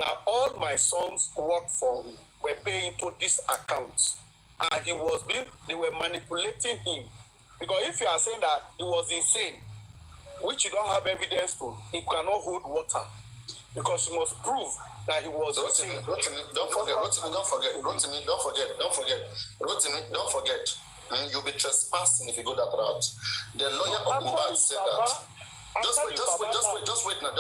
Now, all my sons work for were paying to this account. And they were manipulating him. Because if you are saying that he was insane, which you don't have evidence to, he cannot hold water. Because you must prove that he was insane. Don't forget. And you'll be trespassing if you go that route. The lawyer of Mohbad said that. Just wait now.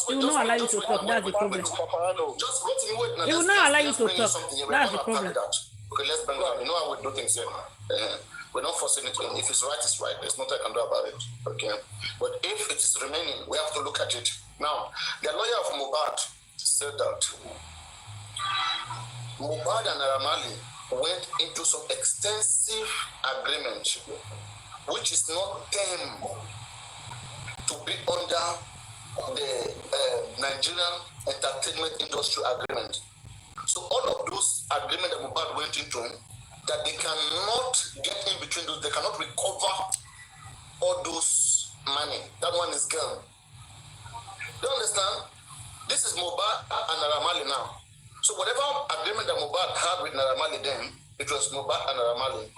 He will not allow you to talk. That's the problem. Wait now. He will not allow you to talk. That's the problem. Okay, let's bring it up. You know how we do things here. We're not forcing it. If it's right, it's right. There's nothing I can do about it. Okay? But if it is remaining, we have to look at it. Now, the lawyer of Mohbad said that Mohbad and Naramali went into some extensive agreement, which is not them to be under the Nigerian Entertainment Industry Agreement. So all of those agreements that Mohbad went into, that they cannot get in between those, they cannot recover all those money. That one is gone. Do you understand? This is Mohbad and Naramali now. So whatever agreement that Mohbad had with Naramali then, it was Mohbad and Naramali,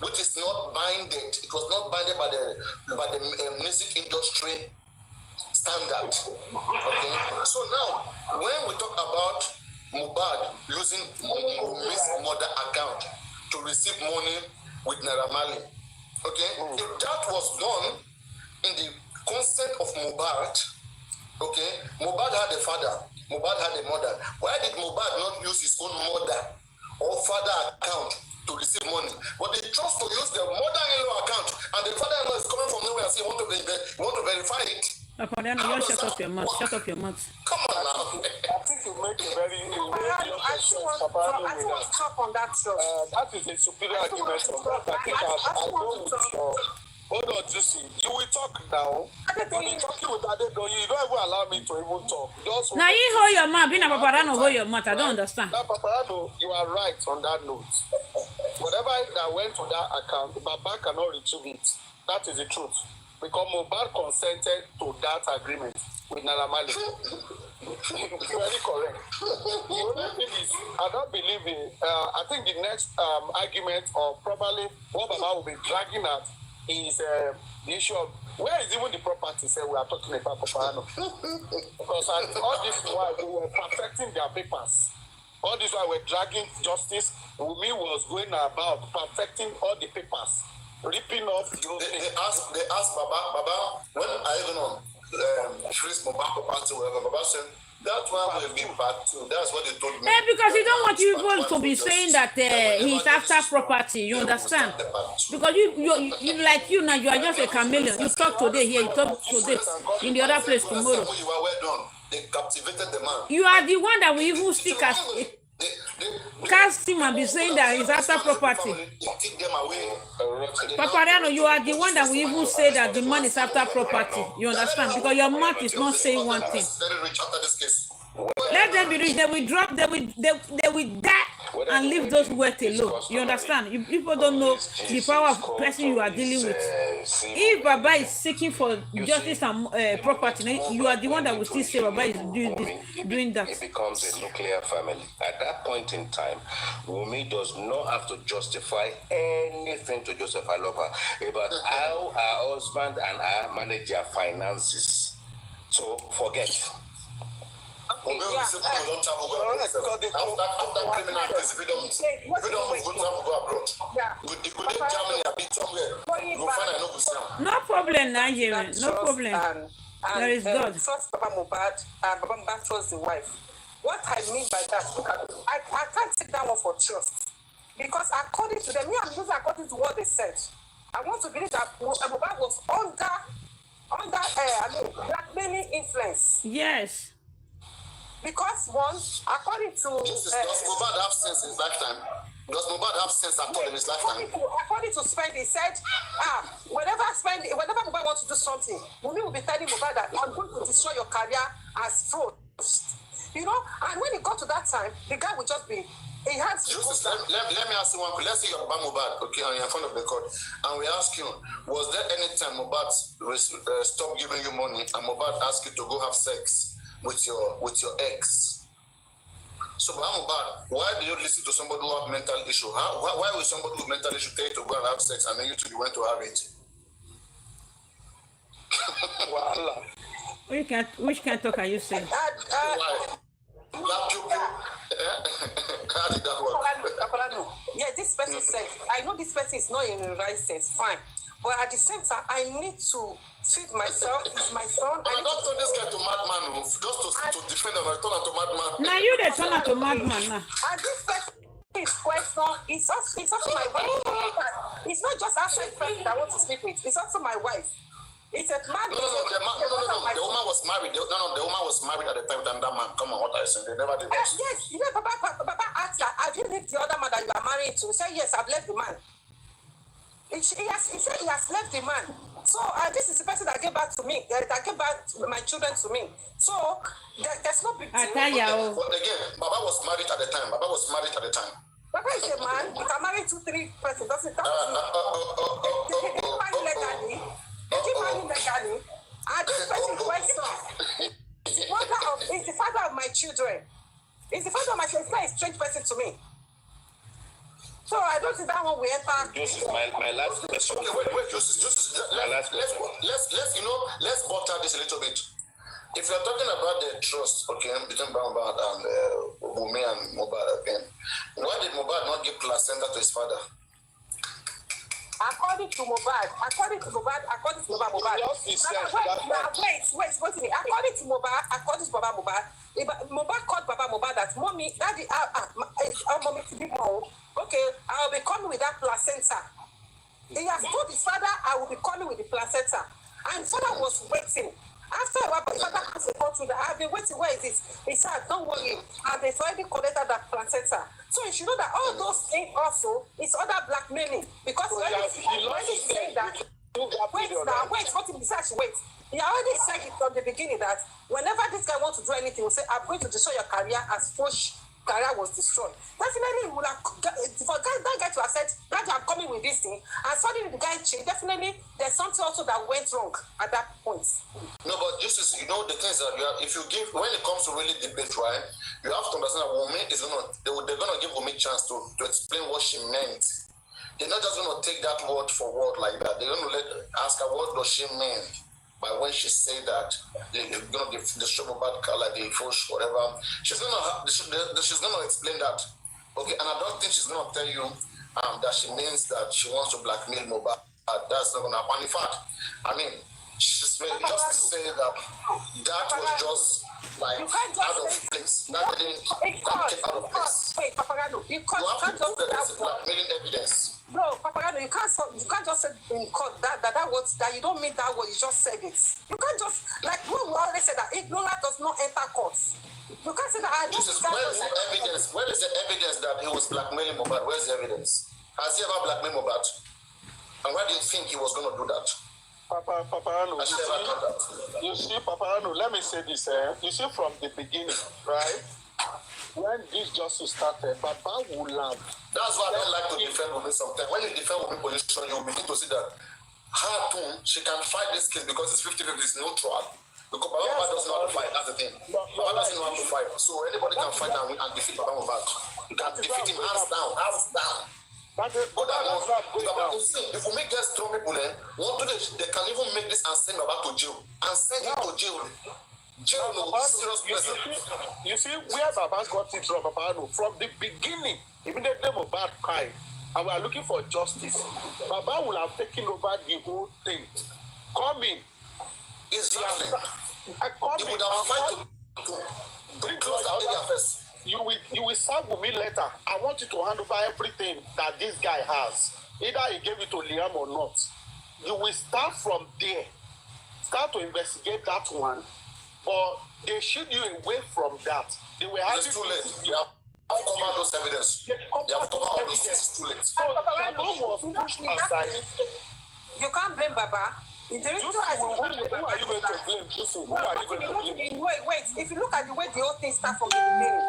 which is not binded. It was not binded by the music industry standard. Okay. So now, when we talk about Mohbad using Wummi's mother account to receive money with Naramali, okay, if that was done in the consent of Mohbad, okay, Mohbad had a father, Mohbad had a mother. Why did Mohbad not use his own mother or father account to receive money? But they chose to use the mother-in-law account, and the father-in-law is coming from nowhere and saying, you want to verify it? Papa, then you shut up your mouth. Shut up your mouth. Come on now. I think you make a very I just want to talk on that show. that is a superior argument on that. I think I don't. Hold on, Juicy. You will talk now. When you're talking with Adedoyin, you don't even allow me to even talk. Just now you hold your mouth. Being a Paparano, hold your mouth. I don't understand. Now, Paparano, you are right on that note. Whatever that went to that account, Baba cannot retrieve it. That is the truth. Because Mohbad consented to that agreement with Naramali. Very correct. The only thing is, I don't believe it. I think the next argument, or probably what Baba will be dragging at, is the issue of where is even the property we are talking about, Paparano. Because all this while they were perfecting their papers. All this while we're dragging justice, Wummi was going about perfecting all the papers, ripping off the whole thing. They asked Baba, when I don't know, Chris Mohbad property, whatever, Baba said, that one will be part two. That's what they told me. Yeah, because you don't want people to be saying that he's after property. You understand? Because you like you now, you are just a chameleon. You talk today here, you talk today in the other place tomorrow. You are well done. They captivated the man. You are the one that will even stick as cast him and be saying that he's after property. Paparano, you are the one that will even say that the man is after property. You understand? Because your mouth is not saying one thing. Very rich after this case. Let them be rich. They will drop. They will die and leave those words alone. You understand? You people don't know the power of the person you are dealing with. If Baba is seeking for justice and property, you are the one that will still say Baba is doing that. It becomes a nuclear family. At that point in time, Wummi does not have to justify anything to Joseph Aloba about how our husband and I manage their finances. So forget. After criminal case, if we don't go abroad, we go to Germany a bit somewhere. We'll find a noble sound. No problem, Nigerian. No problem. There is God. Trust Baba Mohbad, and Baba Mohbad trusts the wife. What I mean by that, I can't take that one for trust. Because according to them, according to what they said, I want to believe that Mohbad was under blackmailing influence. Yes. Because one, according to does Mohbad have sense in that time? Does Mohbad have sense at all in his lifetime? According to Spend, he said, whenever Mohbad wants to do something, Wunmi will be telling Mohbad that I'm going to destroy your career as fraud. You know, and when it got to that time, the guy would just be. He has to let me ask you one question. Let's say you're about Mohbad, okay, and you're in front of the court, and we ask you, was there any time Mohbad stopped giving you money and Mohbad asked you to go have sex with your ex? So, Mohbad, why do you listen to somebody who have mental issue? Why will somebody with mental issue tell you to go and have sex and then you went to have it? Which kind of talk are you saying? Why? How did that work? Yeah, this person said, I know this person is not in the right sense, fine. But at the same time, I need to feed myself, it's my son. I don't turn this guy to madman, just to defend him. I turn him to madman. Now you the turn him to madman now. And this person is question, it's also my wife. It's not just outside friend that I want to sleep with, it's also my wife. It's a man. No. The woman was married. The woman was married at the time than that man. Come on, what are you saying? They never did that. Yes, Papa asked her, have you left the other man that you are married to? He said, yes, I've left the man. He said he has left the man. So this is the person that gave back to me, that gave back my children to me. So there's no big deal. But again, Baba was married at the time. Baba is a man. You can marry 2-3 persons. Doesn't that They keep marrying legally. And this person question is the father of my children. Is the father of my children. It's not a strange person to me. So I don't think that one will enter. This is my last question. Okay, wait, just let's butter this a little bit. If you're talking about the trust, okay, between Mohbad and Wummi and Mohbad again, why did Mohbad not give placenta to his father? According to Mohbad. Wait. According to Baba Mohbad, Mohbad called Baba Mohbad that mommy, daddy, mommy to be more. Okay, I'll be coming with that placenta. He has told his father, I will be coming with the placenta. And father was waiting. After a while, the father has to go through that. I've been waiting. Where is this? He said, don't worry. And they've already collected that placenta. So you should know that all those things also is other blackmailing. Because he already said that. Wait. He already said it from the beginning that whenever this guy wants to do anything, he'll say, I'm going to destroy your career as Fosh career was destroyed. Definitely, he would have, for that guy to have said, that I'm coming with this thing, and suddenly the guy changed. Definitely, there's something also that went wrong at that point. No, but this is, the things that you have, if you give, when it comes to really debate, right, you have to understand that Wummi is they're gonna give Wummi a chance to explain what she meant. They're not just gonna take that word for word like that. They're gonna ask her what does she mean by when she say that they're gonna destroy Mohbad like the Fosh, whatever. She's gonna explain that. Okay, and I don't think she's gonna tell you that she means that she wants to blackmail Mohbad. That's not gonna happen. In fact, I mean, she's just to say that was just like out of place. That didn't out of place. Wait, Papagano, you can't just say blackmailing evidence. No, Papagano, you can't just say in court that was that you don't mean that word, you just said it. You can't just like we always say that ignorance does not enter court. You can't say that where is the evidence? Where is the evidence that he was blackmailing Mohbad? Where's the evidence? Has he ever blackmailed Mohbad? And why do you think he was gonna do that? Papagano, you see, Papagano, let me say this, you see from the beginning, right? When this justice started, Baba will laugh. That's why I don't like to defend Wummi sometimes. When you defend Wummi position, you begin to see that her too, she can fight this case because it's 50-50, it's neutral. Because Baba doesn't know how to fight, that's the thing. Baba doesn't know how to fight. So anybody can fight and defeat Baba Mohbad. You can defeat him hands down. If Wummi gets strong people, they can even make this and send Baba to jail. And send him to jail. You see where Baba's got it from, from the beginning, immediately Mohbad cried, and we are looking for justice. Baba will have taken over the whole thing. Coming. Exactly. He would have fight to bring close the area first. You will serve Wummi later. I want you to hand over everything that this guy has. Either he gave it to Liam or not. You will start from there. Start to investigate that one. But they shoot you away from that. They were having it's too late. You have have covered those evidence. They have covered all those things. It's too late. So Baba was pushed aside. You can't blame Baba. Who are you going to blame? Who are you going to blame? Wait. If you look at the way the whole thing started from the beginning,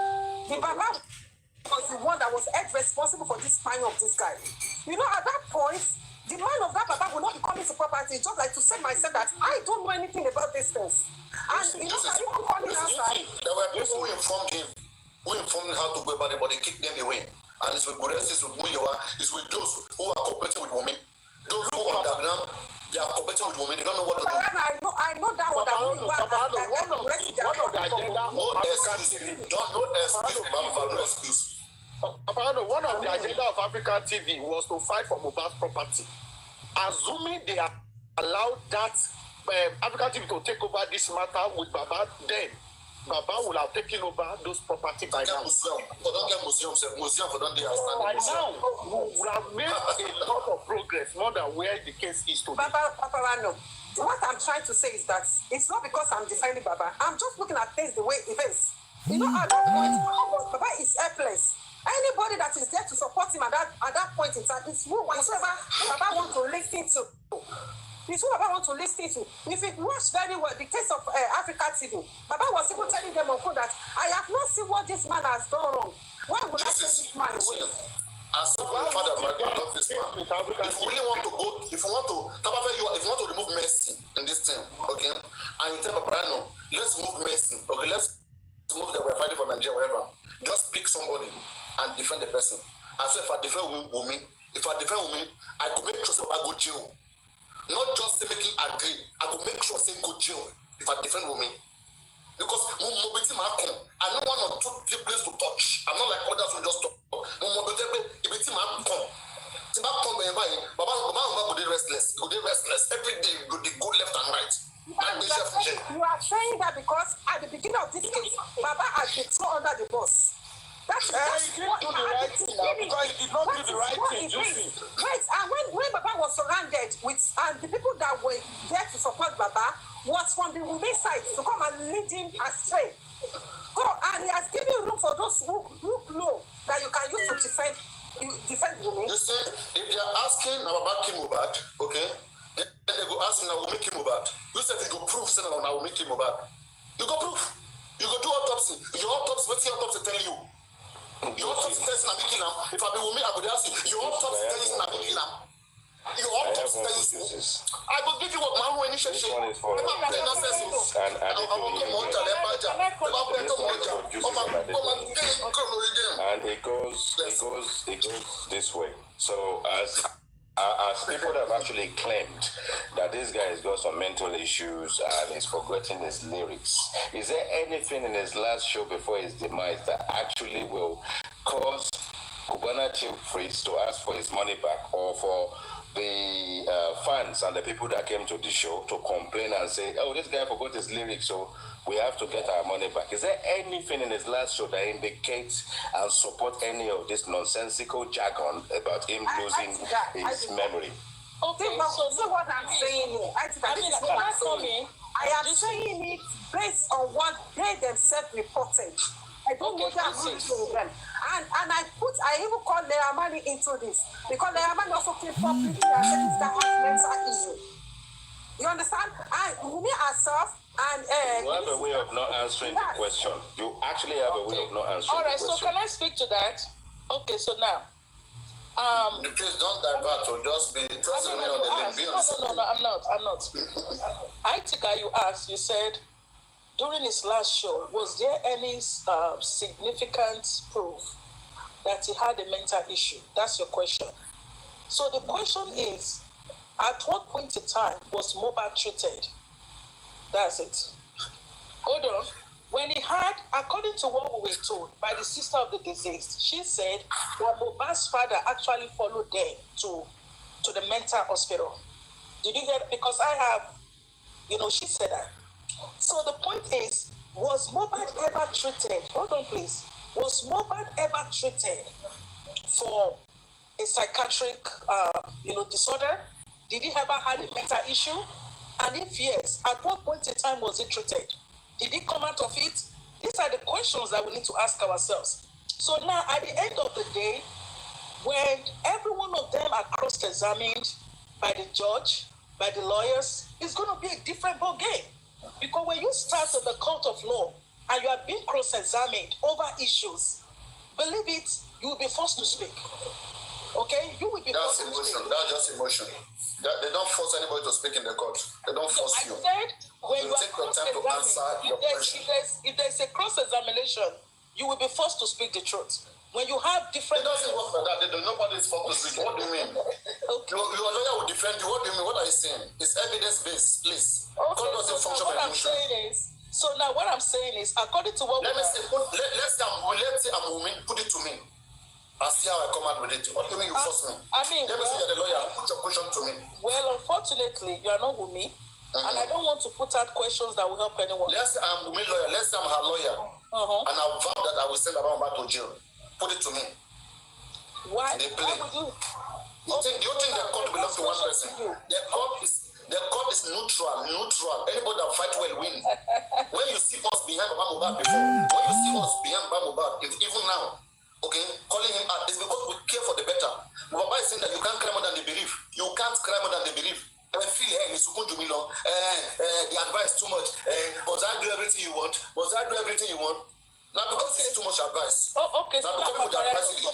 the Baba was the one that was responsible for this spying of this guy. You know, at that point, the man of that Baba will not be coming to property, just like to say myself that I don't know anything about these things. And you know, I even coming outside. There were people who informed him how to go about it, but they kicked them away. And it's with Gores, it's with Muyowa, it's with those who are cooperating with women. Those who are underground, they are cooperating with women, they don't know what to do. I know that one. No excuse. One of the agenda of African TV was to fight for Mohbad's property. Assuming they are allowed that African TV to take over this matter with Baba, then Baba will have taken over those property by now. Museum for don't they by now, we will have made a lot of progress, more than where the case is today. Papa, no. What I'm trying to say is that it's not because I'm defending Baba. I'm just looking at things the way it is. You know, at that point, Baba is helpless. Anybody that is there to support him at that point in time, it's whoever Baba wants to listen to. It's who Baba wants to listen to. If it works very well, the case of Africa TV, Baba was even telling them on phone that I have not seen what this man has done wrong. Why would I send this man away? As a father, I love this man. If you really want to go, if you want to remove mercy in this thing, okay, and you tell Papa, no, let's move mercy, okay, let's move that we're fighting for Nigeria, whatever. Just pick somebody and defend the person. And so if I defend Wummi, I could make sure I go jail. Not just say making agree, I could make sure say go jail if I defend Wummi. Because mobility might come. I don't want to place to touch. I'm not like others who just talk. Mobility might come. Baba go dey restless. Go dey restless. Every day go dey go left and right. You are saying that because at the beginning of this case, Baba has been thrown under the bus. That's he didn't do the right thing now because he did not do the right thing. Right, and when Baba was surrounded with and the people that were there to support Baba was from the Wummi side to come and lead him astray. Go and he has given room for those who know that you can use to defend Wummi. You see, if they are asking about Mohbad, okay, then they go ask now Wummi Mohbad. You said you go prove say now Wummi Mohbad. You go prove. You go do autopsy. Your autopsy, what's your autopsy tell you? Your autopsy tells you kill him. If I be Wummi, I would ask you. Your autopsy tells you kill him. Your autopsy tells you. I will give you what my initiative. And it goes this way. So as people have actually claimed that this guy has got some mental issues and is forgetting his lyrics, is there anything in his last show before his demise that actually will cause Cubana Chief Priest to ask for his money back, or for the fans and the people that came to the show to complain and say, oh, this guy forgot his lyrics, so we have to get our money back? Is there anything in his last show that indicates and support any of this nonsensical jargon about him losing his memory? Okay, so what I'm saying here, I am saying it based on what they themselves reported. I don't know that I'm reading them. And I even called Leamani into this because Leamani also came publicly and said it's that mental issue. You understand? And Wummi herself and you have a way of not answering the question. You actually have a way of not answering all right, the question. So can I speak to that? Okay, so now please don't divert or just be trusting me on the link. No, I'm not. I think you asked, you said during his last show, was there any significant proof that he had a mental issue? That's your question. So the question is, at what point in time was Mohbad treated? That's it. Hold on. When he had, according to what we were told by the sister of the deceased, she said that Mohbad's father actually followed them to the mental hospital. Did you hear? Because I have, she said that. So the point is, was Mohbad ever treated? Hold on, please. Was Mohbad ever treated for a psychiatric, disorder? Did he ever have a mental issue? And if yes, at what point in time was he treated? Did he come out of it? These are the questions that we need to ask ourselves. So now, at the end of the day, when every one of them are cross-examined by the judge, by the lawyers, it's going to be a different ball game. Because when you start at the court of law and you are being cross-examined over issues, believe it, you will be forced to speak. Okay? You will be forced to speak. That's just emotion. They don't force anybody to speak in the court. They don't force you. I said, when you take your time to answer your question. If there's a cross-examination, you will be forced to speak the truth. When you have different... It doesn't work like that. Nobody is forced to speak. What do you mean? Okay. Your lawyer will defend you. What do you mean? What are you saying? It's evidence-based, please. Okay, God doesn't function by emotion. What I'm saying is, according to what let's say I'm a woman, put it to me. I see how I come out with it. What do you mean you force me? Let me say you're the lawyer. Put your question to me. Well, unfortunately, you are not Wummi. And I don't want to put out questions that will help anyone. Let's say I'm Wummi lawyer. Let's say I'm her lawyer. And I vow that I will send her back to jail. Put it to me. Why? They play. Do you think the court belongs to one person? The court is neutral. Anybody that fight will win. When you see us behind Baba Mohbad before, when you see us behind Baba Mohbad, even now, okay, calling him out, it's because we care for the better. Baba is saying that you can't cry more than they believe. You can't cry more than they believe. I feel the advice too much. Must I do everything you want? Now because it's too much advice. Oh, okay. Now because with advice, you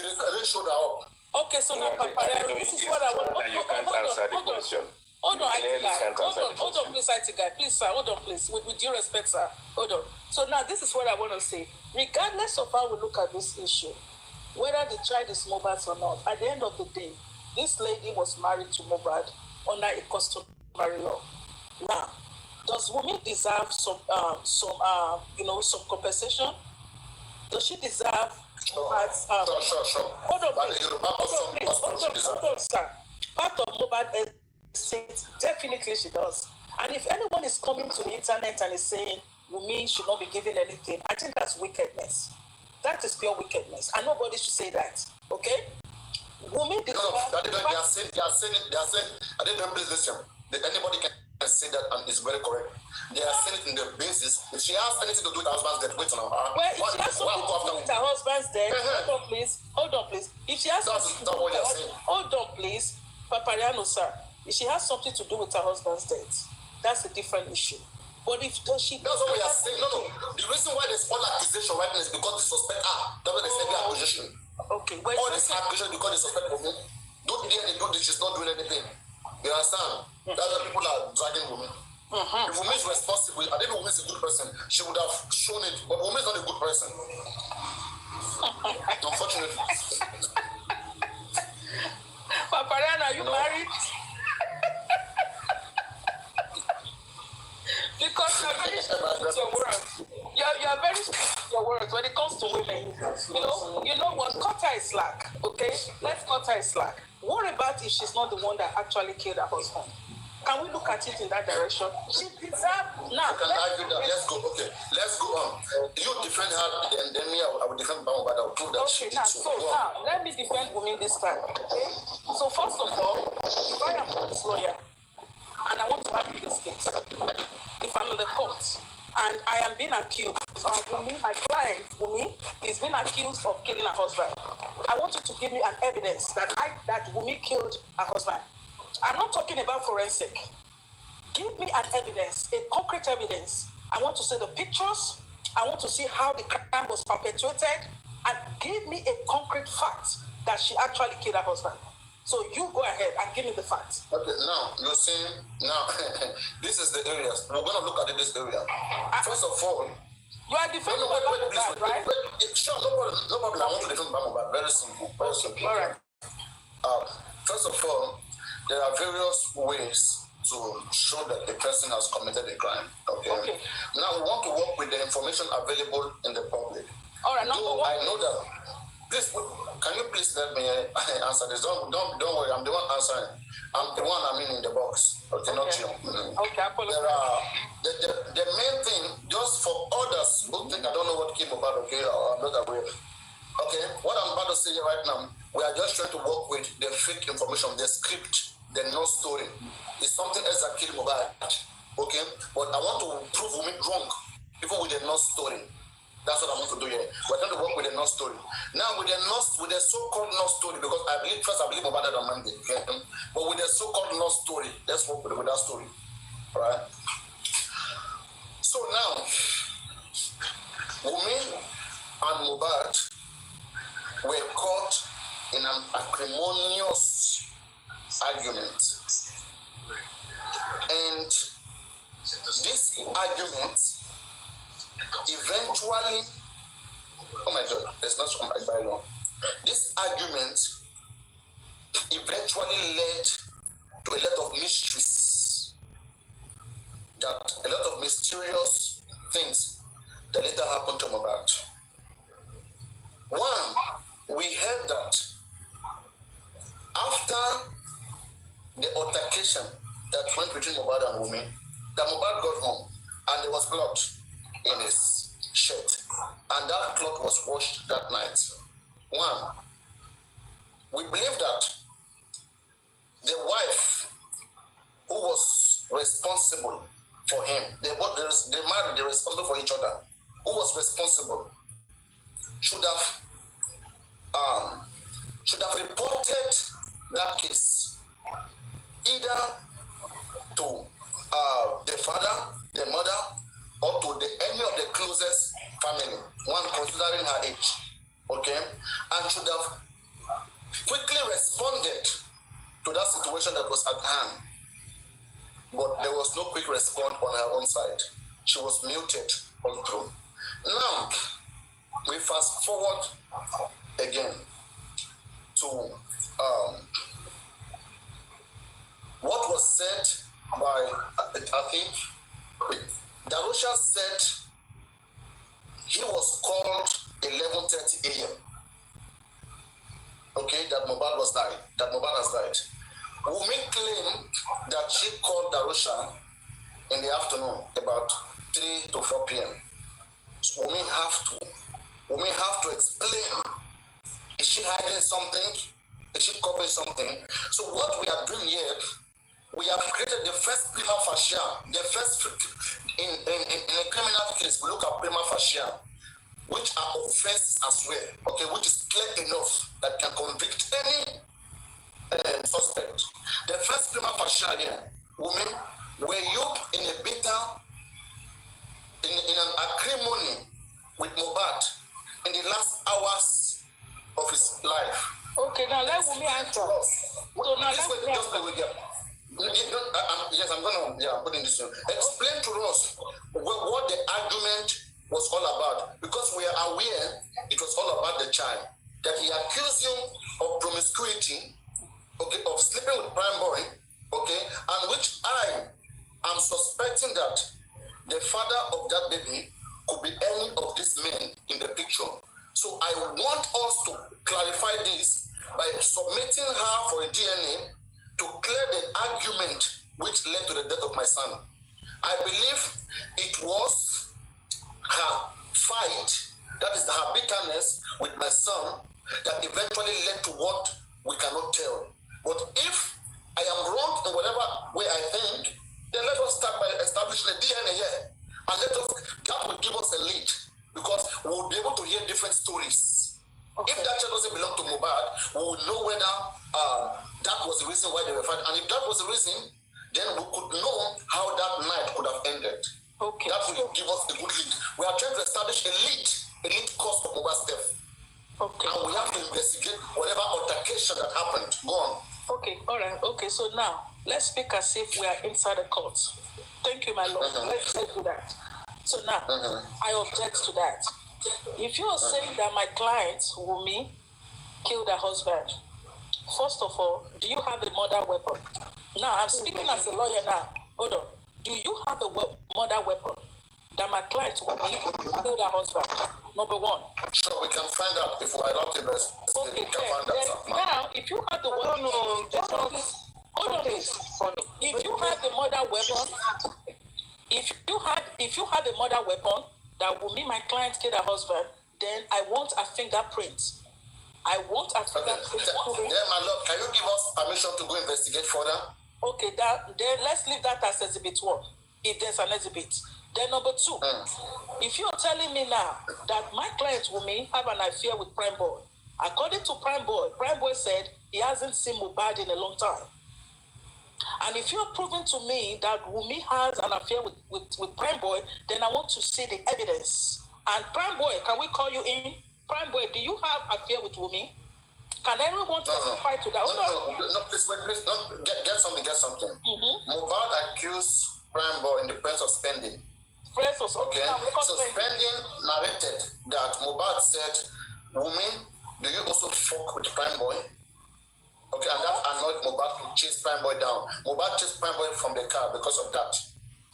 really show that up. Okay, so now Paparello, this is what I want. You can't answer the question. Hold on, please, IT guy. Please, sir, hold on, please. With due respect, sir. Hold on. So now this is what I want to say. Regardless of how we look at this issue, whether the child is Mohbad's or not, at the end of the day, this lady was married to Mohbad under a customary law. Now, does Wummi deserve some compensation? Does she deserve? Sure. Hold on, sir. Part of Mohbad estate, definitely she does. And if anyone is coming to the internet and is saying Wummi should not be given anything, I think that's wickedness. That is pure wickedness, and nobody should say that. Okay? Wummi deserves. They are saying. I didn't please listen. Anybody can say that, and it's very correct. They are saying it in the basis. If she has anything to do with her husband's death, wait on her. Well, if she has something to do with her husband's death, hold on, please. If she has something to do with her husband's death, hold on, please. Papariano, sir. If she has something to do with her husband's death, that's a different issue. But if she... That's what we are saying. No. The reason why there's all accusation right now is because they suspect her. That's why they say the accusation. Okay. All this accusation because they suspect Wummi. Don't hear they do this, she's not doing anything. You understand? That's why people are dragging Wummi. If Wummi is responsible, I didn't know Wummi is a good person, she would have shown it. But Wummi is not a good person. Unfortunately. Papariano, are you married? Because you're very strict with your words. You're very strict with your words when it comes to women. You know what? Cut her slack, okay? Let's cut her slack. What about if she's not the one that actually killed her husband? Can we look at it in that direction? She deserves... Now, can argue that. Let's go. Okay, let's go on. You defend her, and then me, I will defend Bama, but I will prove that she did so. Now, let me defend Wummi this time, okay? So, first of all, if I am this lawyer, and I want to argue this case, if I'm in the court, and I am being accused, Wummi, my client, Wummi, is being accused of killing her husband, I want you to give me an evidence that Wummi killed her husband. I'm not talking about forensic. Give me an evidence, a concrete evidence. I want to see the pictures. I want to see how the crime was perpetrated. And give me a concrete fact that she actually killed her husband. So you go ahead and give me the facts. Okay, now, you're saying, this is the areas. We're going to look at this area. First of all, you are defending Mohbad, right? Sure, no problem. I want to defend Mohbad. Very simple. All right. First of all, there are various ways to show that the person has committed a crime. Okay. Now we want to work with the information available in the public. All right. I know that. This. Can you please let me answer this? Don't worry. I'm the one answering. I'm the one. In the box. Okay, not you. Okay. I apologize. The main thing, just for others who think I don't know what came about. Okay, or I'm not aware. Okay. What I'm about to say right now, we are just trying to work with the fake information, the script. The no story is something else that killed Mohbad. Okay, but I want to prove Wummi wrong, even with the no story. That's what I'm going to do here. We're going to work with the North story. Now, with the so-called North story, because I believe about that on Monday. Okay? But with the so-called North story, let's work with that story. All right? So now, Wummi and Mohbad were caught in an acrimonious argument. And this argument eventually, oh my God, there's not from my Bible. This argument eventually led to a lot of mysteries, that a lot of mysterious things that later happened to Mohbad. One, we heard that after the altercation that went between Mohbad and Wummi, that Mohbad got home and there was blood in his shirt, and that cloth was washed that night. One, we believe that the wife who was responsible for him, they married, they're responsible for each other, who was responsible, should have reported that case either to the father, the mother, or to any of the closest family, one considering her age, okay, and should have quickly responded to that situation that was at hand. But there was no quick response on her own side. She was muted all through. Now, we fast forward again to what was said by, I think, Darusha said he was called 11:30 a.m. Okay, that Mohbad has died. Wummi claimed that she called Darusha in the afternoon, about 3 to 4 p.m. So Wummi have to explain. Is she hiding something? Is she copying something? So what we are doing here, we have created the first prima facie. The first, in a criminal case, we look at prima facie, which are offenses as well, okay, which is clear enough that can convict any suspect. The first prima facie here, Wummi, were you in a bitter, in an acrimony with Mohbad in the last hours of his life? Okay, now let Wummi answer. So now yes, I'm putting this in. Explain to us what the argument was all about, because we are aware it was all about the child, that he accused you of promiscuity, okay, of sleeping with prime boy, okay, and which I am suspecting that the father of that baby could be any of these men in the picture. So I want us to clarify this by submitting her for a DNA to clear the argument which led to the death of my son. I believe it was her fight, that is her bitterness with my son, that eventually led to what we cannot tell. But if I am wrong in whatever way I think, then let us start by establishing a DNA here. And that will give us a lead, because we will be able to hear different stories. Okay. If that child doesn't belong to Mohbad, we will know whether that was the reason why they were fighting. And if that was the reason, then we could know how that night could have ended. Okay. That will give us a good lead. We are trying to establish a lead cause of Mohbad's death. Okay. And we have to investigate whatever altercation that happened. Go on. Okay, all right. Okay, so now let's speak as if we are inside the court. Thank you, my lord. Let's do that. So now, I object to that. If you are saying that my client, Wummi, killed her husband, first of all, do you have a murder weapon? Now, I'm speaking as a lawyer now. Hold on. Do you have a murder weapon that my client, Wummi, killed her husband? Number one. Sure, we can find out if we are not invest. Okay, now, if you have the weapon, hold on, please. If you have the murder weapon, if you have a murder weapon that will mean my client killed her husband, then I want a fingerprint. I want a fingerprint. Then, my lord, can you give us permission to go investigate further? Okay, then let's leave that as exhibit 1. If there's an exhibit. Then number two, if you're telling me now that my client Wummi have an affair with Prime Boy, according to Prime Boy said he hasn't seen Mohbad in a long time. And if you're proving to me that Wummi has an affair with Prime Boy, then I want to see the evidence. And Prime Boy, can we call you in? Prime Boy, do you have affair with Wummi? Can anyone testify to that? No, please, no, get something. Mohbad accused Prime Boy in the place of spending. Okay, so spending narrated that Mohbad said, Wummi, do you also fuck with Prime Boy? Okay, and that annoyed Mohbad to chase Prime Boy down. Mohbad chased Prime Boy from the car because of that.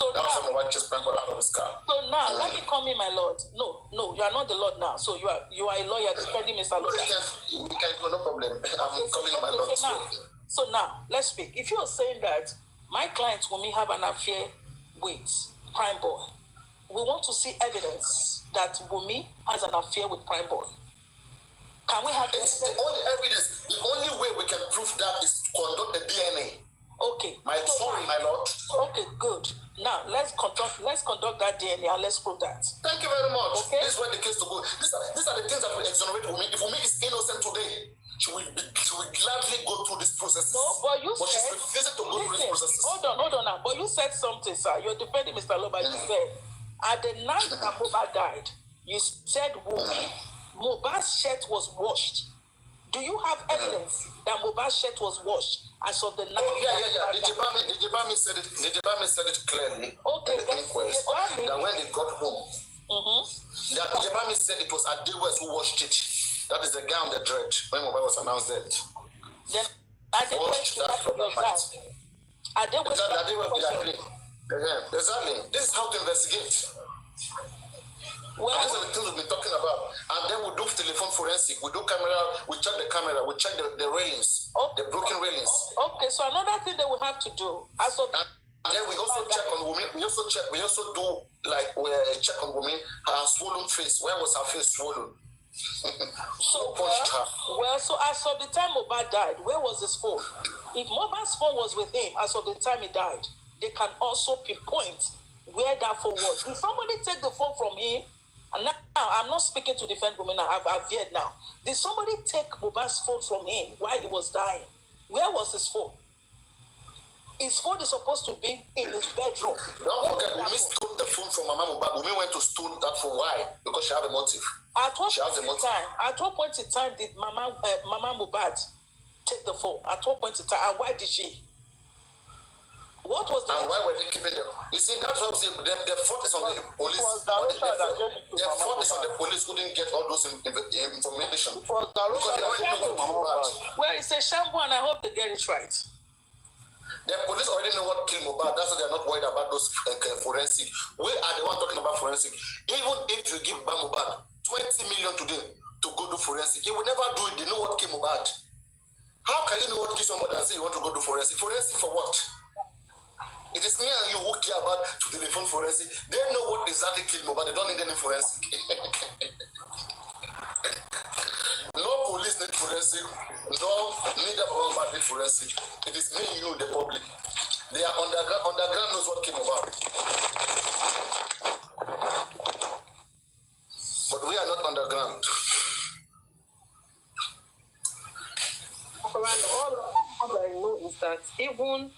So that was Mohbad chased Prime Boy out of his car. So now, let me call me my Lord. No, you are not the Lord now. So you are a lawyer defending Mr. Lord. We can go, no problem. I'm calling you my Lord. So now, let's speak. If you are saying that my client Wummi have an affair with Prime Boy, we want to see evidence that Wummi has an affair with Prime Boy. Can we have evidence? The only evidence, the only way we can prove that is to conduct the DNA. Okay. My Lord. Okay, good. Now let's conduct that DNA and let's prove that. Thank you very much. Okay. This is where the case to go. These are the things that will exonerate Wummi. If Wummi is innocent today, she will gladly go through this process. No, but you said she's refusing to go through this process. Hold on now. But you said something, sir. You're defending Mr. Loba. You said at the night that Mohbad died, you said Mohbad's shirt was washed. Do you have evidence that Mohbad's shirt was washed as of the night? Yeah. The Jibami said it clearly. Okay, in the inquest, that when they got home, that the Jibami said it was Adewes who washed it. That is the guy on the dread when Mohbad was announced dead. Then Adewes that from the night. Exactly. This is how to investigate. Well, these are the things we've been talking about. And then we do telephone forensic, we do camera, we check the camera, we check the railings, the broken railings. Okay, so another thing that we have to do, and then we also check on Wummi. We also do like we check on Wummi, her swollen face. Where was her face swollen? So so as of the time Mohbad died, where was his phone? If Mohbad's phone was with him as of the time he died, they can also pinpoint where that phone was. If somebody take the phone from him, and now I'm not speaking to defend Wummi now, I've veered now. Did somebody take Mohbad's phone from him while he was dying? Where was his phone? His phone is supposed to be in his bedroom. Don't forget, Wummi stole the phone from Mama Mohbad. Wummi went to steal that phone. Why? Because she had a motive. At what point in time did Mama Mohbad take the phone? At what point in time? And why did she? What was the... And why were they keeping them? You see, that's what I'm saying. The fault is on the police. The fault is on the police who didn't get all those information. Well, it's a shamble and I hope they get it right. The police already know what killed Mohbad. That's why they're not worried about those forensic. We are the one talking about forensic. Even if you give Mohbad 20 million today to go do forensic, he will never do it. They know what killed Mohbad. How can you know what killed somebody and say you want to go do forensic? Forensic for what? It is me and you who care about to telephone forensic. They know what exactly killed Mohbad. They don't need any forensic. No police need forensic. No, neither Mohbad need forensic. It is me and you, the public. They are underground. Underground knows what came about. But we are not underground. All I know is that even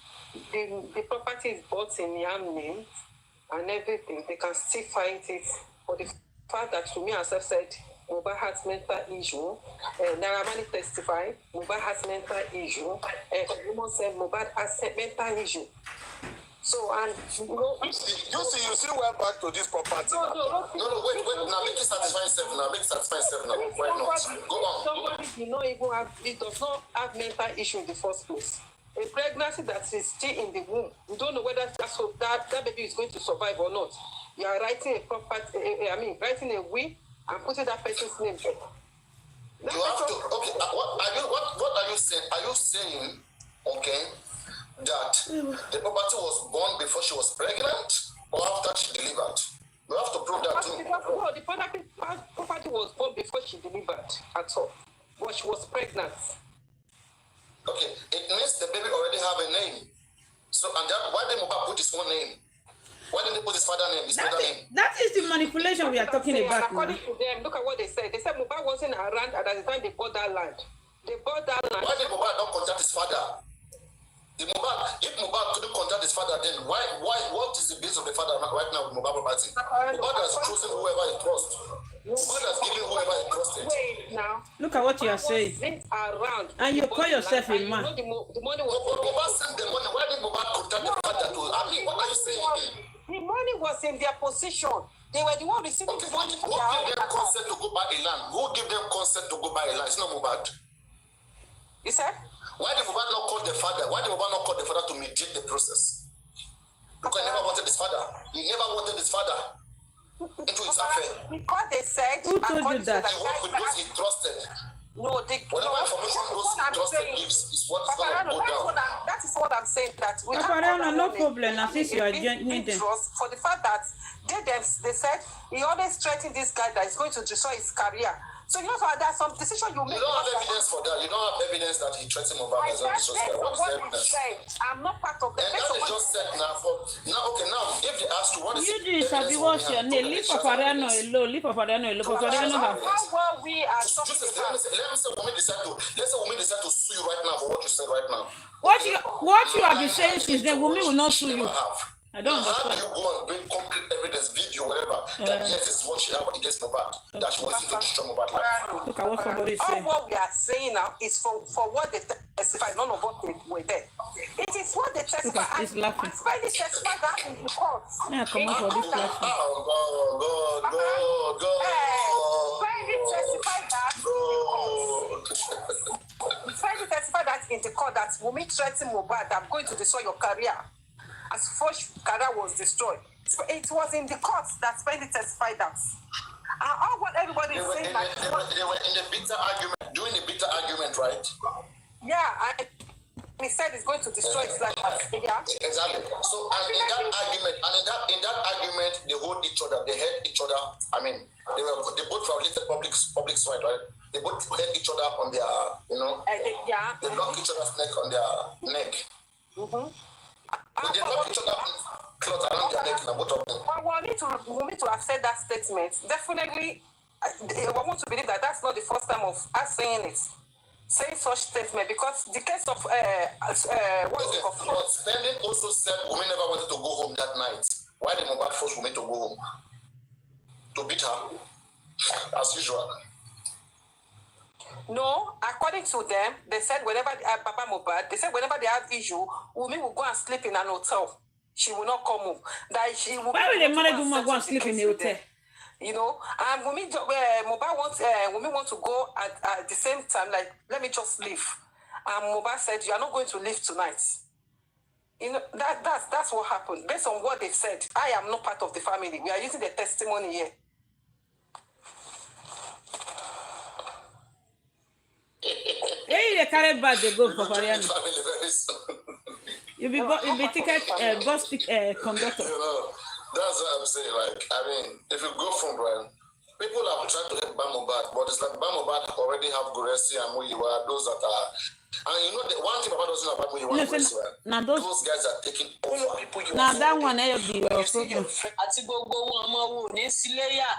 the property is bought in Yam name and everything, they can still find it. For the fact that Wummi herself said Mohbad has mental issue, Naramani testified Mohbad has mental issue, woman said Mohbad has mental issue. So, and you still went back to this property. No, wait. Now make it satisfy yourself. Now why not? Go on. Somebody does not have mental issue in the first place. A pregnancy that is still in the womb, we don't know whether that baby is going to survive or not. You are writing writing a will and putting that person's name there. You have to. Okay. What are you saying? Are you saying, okay, that the property was born before she was pregnant or after she delivered? You have to prove that too. No, the property was born before she delivered at all, but she was pregnant. Okay, it means the baby already have a name. So, and that why did Mohbad put his own name? Why didn't they put his father name? That is the manipulation we are talking about. According to them, look at what they said. They said Mohbad wasn't around at the time they bought that land. They bought that land. Why did Mohbad not contact his father? If Mohbad couldn't contact his father, then why? What is the basis of the father right now with Mohbad property? Mohbad has chosen whoever he trusts. Mohbad has given whoever he trusted. Wait now. Look at what you are saying. Around. And you call yourself a man. The money was. Mohbad sent the money. Why did Mohbad contact the father to? I mean, what are you saying? The money was in their possession. They were the one receiving the money. Who gave them consent to go buy a land? Who gave them consent to go buy a land? It's not Mohbad. You said? Why did Mohbad not call the father? Why did Mohbad not call the father to mediate the process? Because he never wanted his father. He never wanted his father into his affair. Because they said, who told you that? He worked with those he trusted. No, they. Whatever information those he trusted gives is what is going to go down. That is what I'm saying. That we no problem. At least you are joining them. For the fact that they said he always threatened this guy that is going to destroy his career. So you know there's some decision you make. You don't have evidence for that. You don't have evidence that he threatened Mohbad as well. What is the evidence? I'm not part of the. And that is just said now. Now, if they ask you what is you do is have what's your name? Leave Paparano alone. Leave Paparano alone. Paparano have. How well we are talking about. Let me say Wummi decide to sue you right now for what you said right now. What you have been saying is that Wummi will not sue you. I don't How understand. do you go and bring concrete evidence, video, whatever, that yes, this is what she had against Mohbad, that she wants to destroy Mohbad life? Look at what somebody is saying. All what we are saying now is for what they testify. None of us were there. It is what they testify. He's laughing. And Spidey testified that in the court. Yeah, come on for this laughing. Oh, God. Spidey testified that in the court. Spidey testified that in the court that Wummi threatened Mohbad that I'm going to destroy your career. As first career was destroyed. It was in the court that Spidey testified that. And all what everybody is saying that they were in the bitter argument, doing the bitter argument, right? yeah, and he said he's going to destroy his life. Yeah. Exactly. So, and in that argument, they hold each other, they held each other. I mean, they both violated public right, right? They both held each other on their, they lock each other's neck on their neck. Mm-hmm. But they lock each other cloth around their neck, both of them. Well, we need to have said that statement. Definitely, I want to believe that that's not the first time of us saying such statement, because the case of But Spending also said Wummi never wanted to go home that night. Why did Mohbad force Wummi to go home? To beat her, as usual. No, according to them, they said whenever Papa Mohbad, they said whenever they have issue, Wummi will go and sleep in an hotel. She will not come home. That she will. Why will the married woman go and sleep in the hotel? You know, and Mohbad wants to go at the same time. Like, let me just leave. And Mohbad said, "You are not going to leave tonight." You know, that's what happened. Based on what they said, I am not part of the family. We are using the testimony here. Hey, they carry back the go for Fariano. You be ticket bus conductor. You know, that's what I'm saying. Like, I mean, if you go from Brian, people are trying to help Mohbad, but it's like Mohbad already have Guresi and Muyiwa, those that are. And you know, the one thing about those about Muyiwa and Guresi, now those guys are taking over people. Now that one I be your problem. Àti gbogbo wọn ọmọ wo ní Síléyà,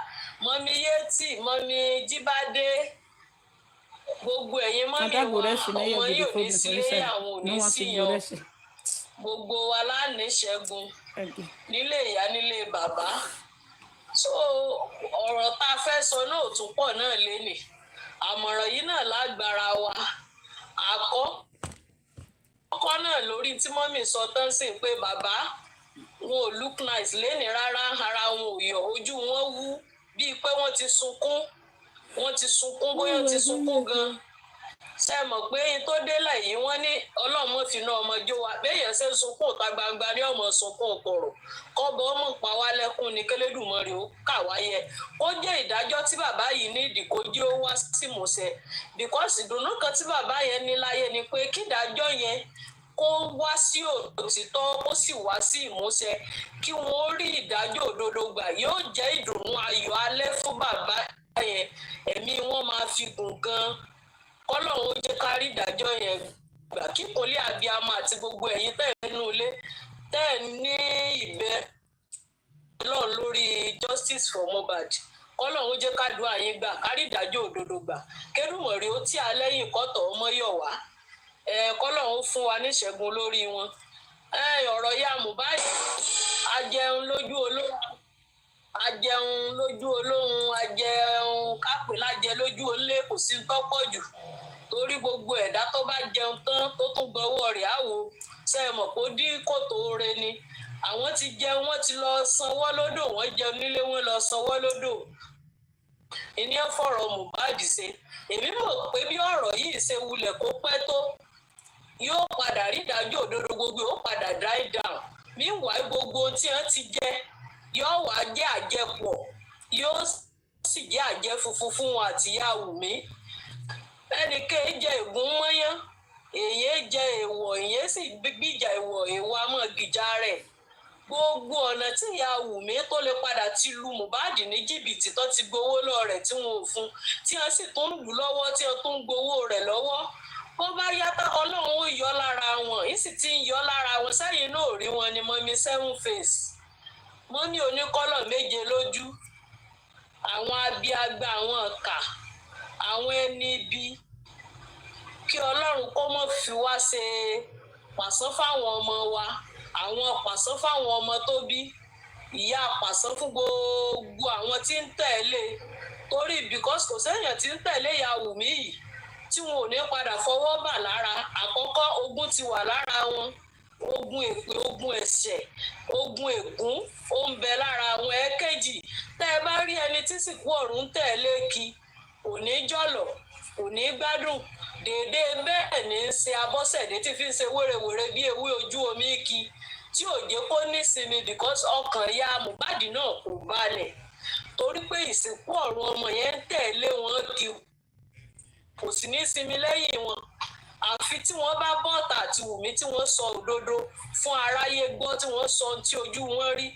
mọ́mí Yétì, mọ́mí Jíbádé, gbogbo ẹ̀yin mọ́mí wa, ọmọ yóò ní Síléyà, àwọn ò ní síyan. Gbogbo wa la ní Ṣẹ́gun nílé ìyá nílé bàbá. So ọ̀rọ̀ tá fẹ́ sọ náà tún pọ̀ náà lénìí. Àmọ̀ràn yìí náà lágbára wa. Ọkọ náà lórí tí mọ́mì sọ tán sí pé bàbá wọn ò look nice lénìí rárá, ara wọn ò yọ, ojú wọn wú bíi pé wọ́n ti sunkún bóyá ti sunkún gan. Ṣé mọ̀ pé tó délẹ̀ yìí wọ́n ní Ọlọ́run fi ná ọmọ jó wa béèyàn ṣe ń sunkún ta gbangba ní ọmọ sunkún kọ̀rọ̀ kọ́bọ̀ ọmọ pa wá lẹ́kún ní k'Ẹlẹ́dùmarè ó kà wá yẹ kó jẹ́ ìdájọ́ tí bàbá yìí ní ìdí kó jẹ́ ó wá sí ìmúṣẹ because ìdùnnú kan tí bàbá yẹn ní láyé ni pé kí ìdájọ́ yẹn kó wá sí òtítọ́ kó sì wá sí ìmúṣẹ kí wọ́n rí ìdájọ́ òdodo gbà yóò jẹ́ ìdùnnú ayọ̀ alẹ́ fún bàbá yẹn ẹ̀mí wọn máa fi gùn gan. Ọlọ́run ó jẹ́ ká rí ìdájọ́ yẹn gbà kí kò lè abiyamọ àti gbogbo ẹ̀yin tẹ́ nínú ilé tẹ́ ní ìbẹ́ Ọlọ́run lórí justice for Mohbad kọ́lọ́run jẹ́ ká dùn àyín gbà kárí ìdájọ́ òdodo gbà kérùmọ̀rí ó tí a lẹ́yìn kọ́tọ̀ ọmọ yọ̀ wá kọ́lọ́run fún wa níṣẹ́gun lórí wọn ọ̀rọ̀ ya Mohbad ajẹun lójú olóhun ajẹun kápẹ́ lájẹ lójú olé kò sí tọ́pọ̀ jù torí gbogbo ẹ̀dá tó bá jẹun tán tó tún gbọ́wọ́ rẹ̀ àwò sẹ́ẹ̀mọ̀ kó dín kòtò oore ni àwọn ti jẹun wọ́n ti lọ sanwó lódò wọ́n jẹun nílé wọ́n lọ sanwó lódò ìní ọ̀fọ̀rọ̀ Mohbad ṣe èmi mọ̀ pé bí ọ̀rọ̀ yìí ṣe wulẹ̀ kó pẹ́ tó yóò padà rí ìdájọ́ òdodo gbogbo yóò padà dry down meanwhile gbogbo tí wọ́n ti jẹ yóò wá jẹ́ àjẹpọ̀ yóò sì jẹ́ àjẹ funfun fún wọn àti ìyá Wùmí ẹnìkan jẹ ègún mọ́yán èyí jẹ èèwọ̀ èyí sì gbìjà èèwọ̀ àmọ́ gìjà rẹ̀ gbogbo ọ̀nà tí ìyá Wùmí tó lè padà ti lu Mohbad ní jìbìtì tó ti gbowó lọ rẹ̀ tí wọn ò fún tí wọ́n sì tún lù lọ́wọ́ tí wọ́n tún gbowó rẹ̀ lọ́wọ́ bó bá yàtọ̀ Ọlọ́run ó yọ lára wọn yìí sì ti ń yọ lára wọn sẹ́yìn náà rí wọn ni mọ́mí 7 face mọ́mí oníkọ́lọ̀ 7 lójú àwọn abiagba àwọn ọ̀kà àwọn ẹni ibi kí Ọlọ́run kó mọ́ fi wá ṣe pàṣán fáwọn ọmọ wa àwọn pàṣán fáwọn ọmọ tó bí ìyá pàṣán fún gbogbo àwọn tí ń tẹ̀lé torí because kò sẹ́yìn tí ń tẹ̀lé ìyá Wùmí yìí tí wọn ò ní padà fọwọ́ bà lára àkọ́kọ́ ogun ti wà lára wọn ogun èpè ogun ẹ̀ṣẹ̀ ogun ègún ó ń bẹ lára wọn ẹ̀kejì tẹ́ ẹ bá rí ẹni tí sìnkú ọ̀run tẹ̀lé kí kò ní jọ̀lọ̀ kò ní gbádùn déédé bẹ́ẹ̀ ní í ṣe Abọ́sẹ̀dé tí fi ń ṣe wérewère bí ewé ojú omi kí tí ò jẹ́ kó nísinmi because ọkàn ìyá Mohbad náà kò balẹ̀ torí pé ìsìnkú ọ̀run ọmọ yẹn ń tẹ̀lé wọn kí kò sì ní sinmi lẹ́yìn wọn àfi tí wọ́n bá bọ́ọ̀tà àti Wùmí tí wọ́n sọ òdodo fún aráyé gbọ́ tí wọ́n sọ tí ojú wọn rí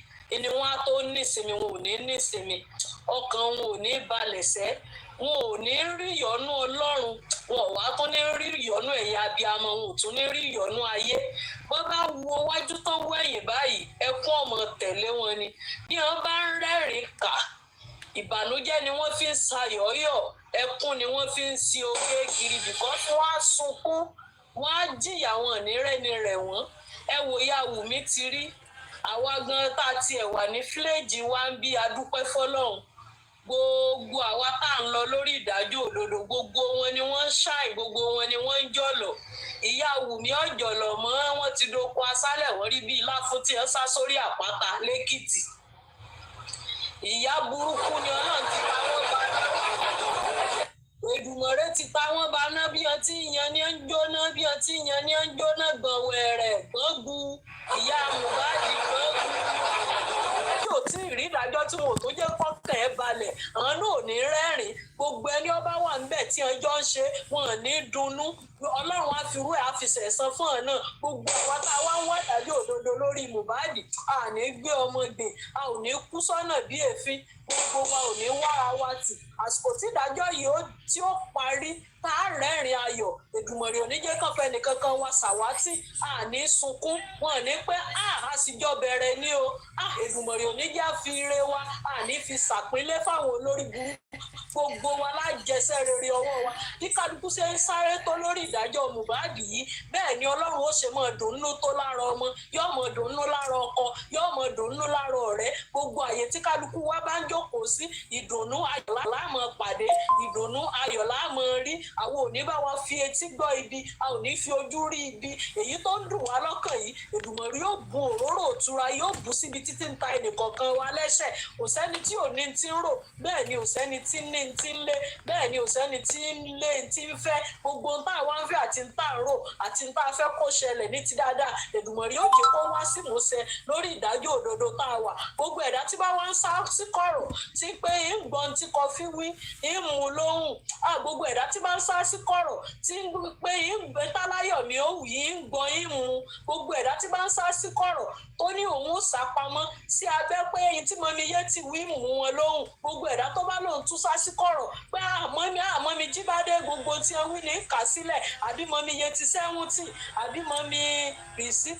ni wọ́n á tó nísinmi wọn ò ní nísinmi ọkàn wọn ò ní balẹ̀ sẹ́ wọn ò ní rí ìyọ́nú Ọlọ́run wọn ò wá tún ní rí ìyọ́nú ẹ̀yin abiyamọ wọn ò tún ní rí ìyọ́nú ayé wọ́n bá wo wájú tó wẹ̀yìn báyìí ẹkún ọmọ tẹ̀lé wọn ni bí wọ́n bá ń rẹ́rìn-ín kà ìbànújẹ́ ni wọ́n fi ń sayọ̀ọ́yọ̀ ẹkún ni wọ́n fi ń si oge kiri because wọ́n á sunkún wọ́n á jìyà wọn nírẹ́ni rẹ̀ wọ́n ẹ wò ya Wùmí ti rí àwa gan tá a tiẹ̀ wà ní fíléèjì wa ń bí adúpẹ́ fọlọ́run gbogbo àwa tá à ń lọ lórí ìdájọ́ òdodo gbogbo wọn ni wọ́n ń ṣàì gbogbo wọn ni wọ́n ń jọ̀lọ̀ ìyá Wùmí ọ̀jọ̀lọ̀ mọ́ wọn ti doko aṣálẹ̀ wọ́n rí bí láfún tí wọ́n sá sórí àpáta lẹ́kìtì ìyá burúkú ni Ọlọ́run ti pa wọ́n bá Èdùmàrè ti pa wọ́n bá ná bí wọ́n ti yan ní ń jóná bí wọ́n ti yan ní ń jóná gbọ̀nwẹ̀rẹ̀ gbọ́ngu ìyá Mohbad gbọ́ngu tí ò tí ì rí ìdájọ́ tí wọn ò tó jẹ́ kọ́kàn ẹ̀ balẹ̀ àwọn náà ò ní rẹ́rìn gbogbo ẹni ọba wà níbẹ̀ tí ẹjọ́ ń ṣe wọn ò ní dunnú Ọlọ́run á fi rú ẹ̀ á fi sẹ̀san fún ọ̀ náà gbogbo àwọn tá a wá ń wá ìdájọ́ òdodo lórí Mohbad a ní gbé ọmọ gbè a ò ní kú sọ́nà bí èéfín gbogbo wa ò ní wára wa tì àsìkò tí ìdájọ́ yìí tí ó parí tá a rẹ́rìn ayọ̀ Èdùmàrè oníjẹ́ kan fẹ́ nìkankan wa ṣàwátì a ní sunkún wọn ní pé a sì jọ bẹ̀rẹ̀ ní o Èdùmàrè oníjẹ́ fi ire wa a ní fi ṣàpínlẹ̀ fáwọn olórí burúkú gbogbo wa lájẹsẹ́ rere ọwọ́ wa bí kálukú ṣe ń sáré tó lórí ìdájọ́ Mohbad yìí bẹ́ẹ̀ ni Ọlọ́run ó ṣe mọ́ dùnnú tó lára ọmọ yóò mọ́ dùnnú lára ọkọ yóò mọ́ dùnnú lára ọ̀rẹ́ gbogbo àyè tí kálukú wa bá ń jókòó sí ìdùnnú ayọ̀ la máa pàdé ìdùnnú ayọ̀ la máa rí àwọn ò ní bá wa fi etí gbọ́ ibi a ò ní fi ojú rí ibi èyí tó ń dùn wá lọ́kàn yìí Èdùmàrè yóò bu òróró òtura yóò bù síbi títí ń ta ẹnìkọ̀ọ̀kan wa lẹ́sẹ̀ kò sẹ́ni tí ò ní ti ń rò bẹ́ẹ̀ ni ò sẹ́ni tí ń ní ti ń lé bẹ́ẹ̀ ni ò sẹ́ni tí ń lé ti ń fẹ́ gbogbo ń tá wá ń fẹ́ àti ń tá ń rò àti ń tá fẹ́ kó ṣẹlẹ̀ ní ti dáadáa Èdùmàrè yóò jẹ́ kó wá sí ìmúṣẹ lórí ìdájọ́ òdodo tá a wà gbogbo ẹ̀dá tí bá wá ń sá sí kọ̀rọ̀ tí pé ń gbọ́n tí kọfí wí ń mú lóhùn gbogbo ẹ̀dá tí bá ń sá sí kọ̀rọ̀ tí ń pé ń gbé táláyọ̀ mi ó wù yí ń gbọ́n ń mú gbogbo ẹ̀dá tí bá ń sá sí kọ̀rọ̀ tó ní òun ó sá pamọ́ sí abẹ́ pé èyí tí mọ̀mí yé ti wí mú wọn lóhùn gbogbo ẹ̀dá tó bá lóun tún sá sí kọ̀rọ̀ pé àmọ́ mi mọ́mí Jíbádé gbogbo tí wọ́n wí ní kà sílẹ̀ àbí mọ́mí Yẹtí 70 àbí mọ́mí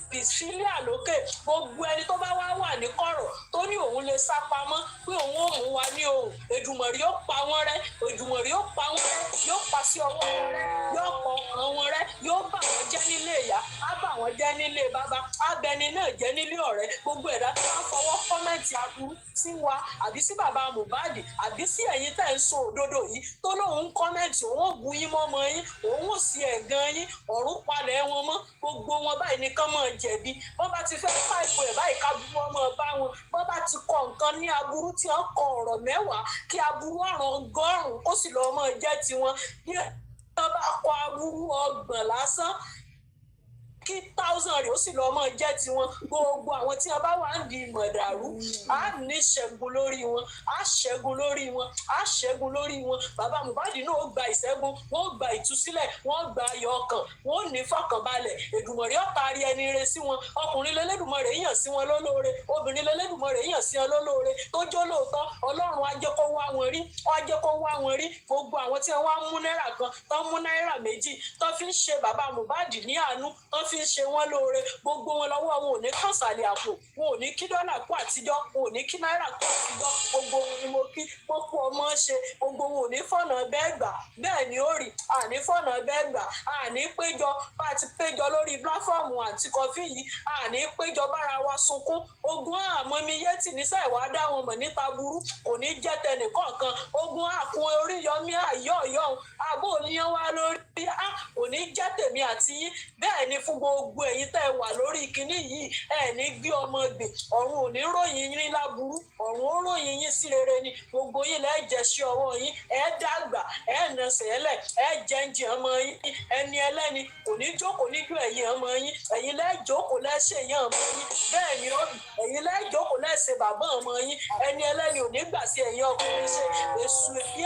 Priscilla lókè gbogbo ẹni tó bá wà ní kọ̀rọ̀ tó ní òun lè sá pamọ́ pé òun ò mú wa ní òun Èdùmàrè yóò pa wọ́n rẹ́ Èdùmàrè yóò pa wọ́n rẹ́ yóò pa sí ọwọ́ wọn rẹ́ yóò pọ̀ ọ̀kan wọn rẹ́ yóò bà wọ́n jẹ́ nílé ìyá á bà wọ́n jẹ́ nílé bàbá á bẹni náà jẹ́ nílé ọ̀rẹ́ gbogbo ẹ̀dá tó bá fọwọ́ kọ́mẹ́ǹtì aburú sí wa àbí sí bàbá Mohbad àbí sí ẹ̀yin tẹ̀ ń sọ òdodo yìí tó lóun kọ́mẹ́ǹtì òun ò bu yín mọ́mọ́ yín òun ò sí ẹ̀gàn yín ọ̀run palẹ̀ wọn mọ́ gbogbo wọn báyìí nìkan mọ̀ jẹ̀bi wọ́n bá ti fẹ́ pàìpù ẹ̀ báyìí kábúrú ọmọ bá wọn wọ́n bá ti kọ nǹkan ní aburú tí wọ́n kọ ọ̀rọ̀ 10 kí aburú ọ̀rọ̀ 100 ó sì lọ́ọ́ mọ̀ jẹ́ tiwọn bí wọ́n bá kọ aburú 30 lásán kí 1000 rẹ̀ ó sì lọ́ọ́ mọ̀ jẹ́ tiwọn gbogbo àwọn tí wọ́n bá wà ń di ìmọ̀dàrú á ní ṣẹ́gun lórí wọn á ṣẹ́gun lórí wọn á ṣẹ́gun lórí wọn bàbá Mohbad náà ó gba ìṣẹ́gun wọ́n ó gba ìtúsílẹ̀ wọ́n ó gba ayọ̀ ọkàn wọ́n ó ní fọkànbalẹ̀ Èdùmàrè ó taari ẹni re sí wọn ọkùnrin lélẹ́dùmarè yàn sí wọn lólóore obìnrin lélẹ́dùmarè yàn sí wọn lólóore tó jó lóòótọ́ Ọlọ́run á jẹ́ kó wá wọn rí á jẹ́ kó wá wọn rí gbogbo àwọn tí wọ́n wá mú náírà kan tó mú náírà 2 tó fi ń ṣe bàbá Mohbad ní àánú tó fi ń ṣe wọn lóore gbogbo wọn lọ́wọ́ wọn ò ní kànsàlẹ̀ àpò wọn ò ní kí dọ́là kú àtijọ́ wọn ò ní kí náírà kú àtijọ́ gbogbo wọn ni mo kí pópó ọmọ ṣe gbogbo wọn ò ní fọ̀nà bẹ́ẹ̀ gbà bẹ́ẹ̀ ni ó rí àní fọ̀nà bẹ́ẹ̀ gbà àní péjọ bá ti péjọ lórí pláfọ́ọ̀mù àti kọfí yìí àní péjọ bára wa sunkún ogun àmọ́ mi Yẹtí nísà ìwà dá wọn mọ̀ níta burú kò ní jẹ́ tẹnìkọ̀ọ̀kan ogun àkun Oríyọmí àyọ̀yọ̀ àbò oníyan wá lórí kò ní jẹ́ tèmi àti yín bẹ́ẹ̀ ni fún gbogbo ẹ̀yin tẹ́ wà lórí kinní yìí ẹ̀ ní gbé ọmọ gbè ọ̀run ò ní ròyìn yín láburú ọ̀run ó ròyìn yín sí rere ni gbogbo yín lẹ́ẹ̀ jẹ́ sí ọwọ́ yín ẹ̀ dàgbà ẹ̀ nà sẹ́lẹ̀ ẹ̀ jẹ́ǹjẹ́ ọmọ yín ẹni ẹlẹ́ni kò ní jókòó níjú ẹ̀yin ọmọ yín ẹ̀yin lẹ́ẹ̀ jókòó lẹ́sẹ̀ yín ọmọ yín bẹ́ẹ̀ ni ẹ̀yin lẹ́ẹ̀ jókòó lẹ́sẹ̀ bàbá ọmọ yín ẹni ẹlẹ́ni ò ní gbà sí ẹ̀yin ọkùnrin ṣe èṣù bí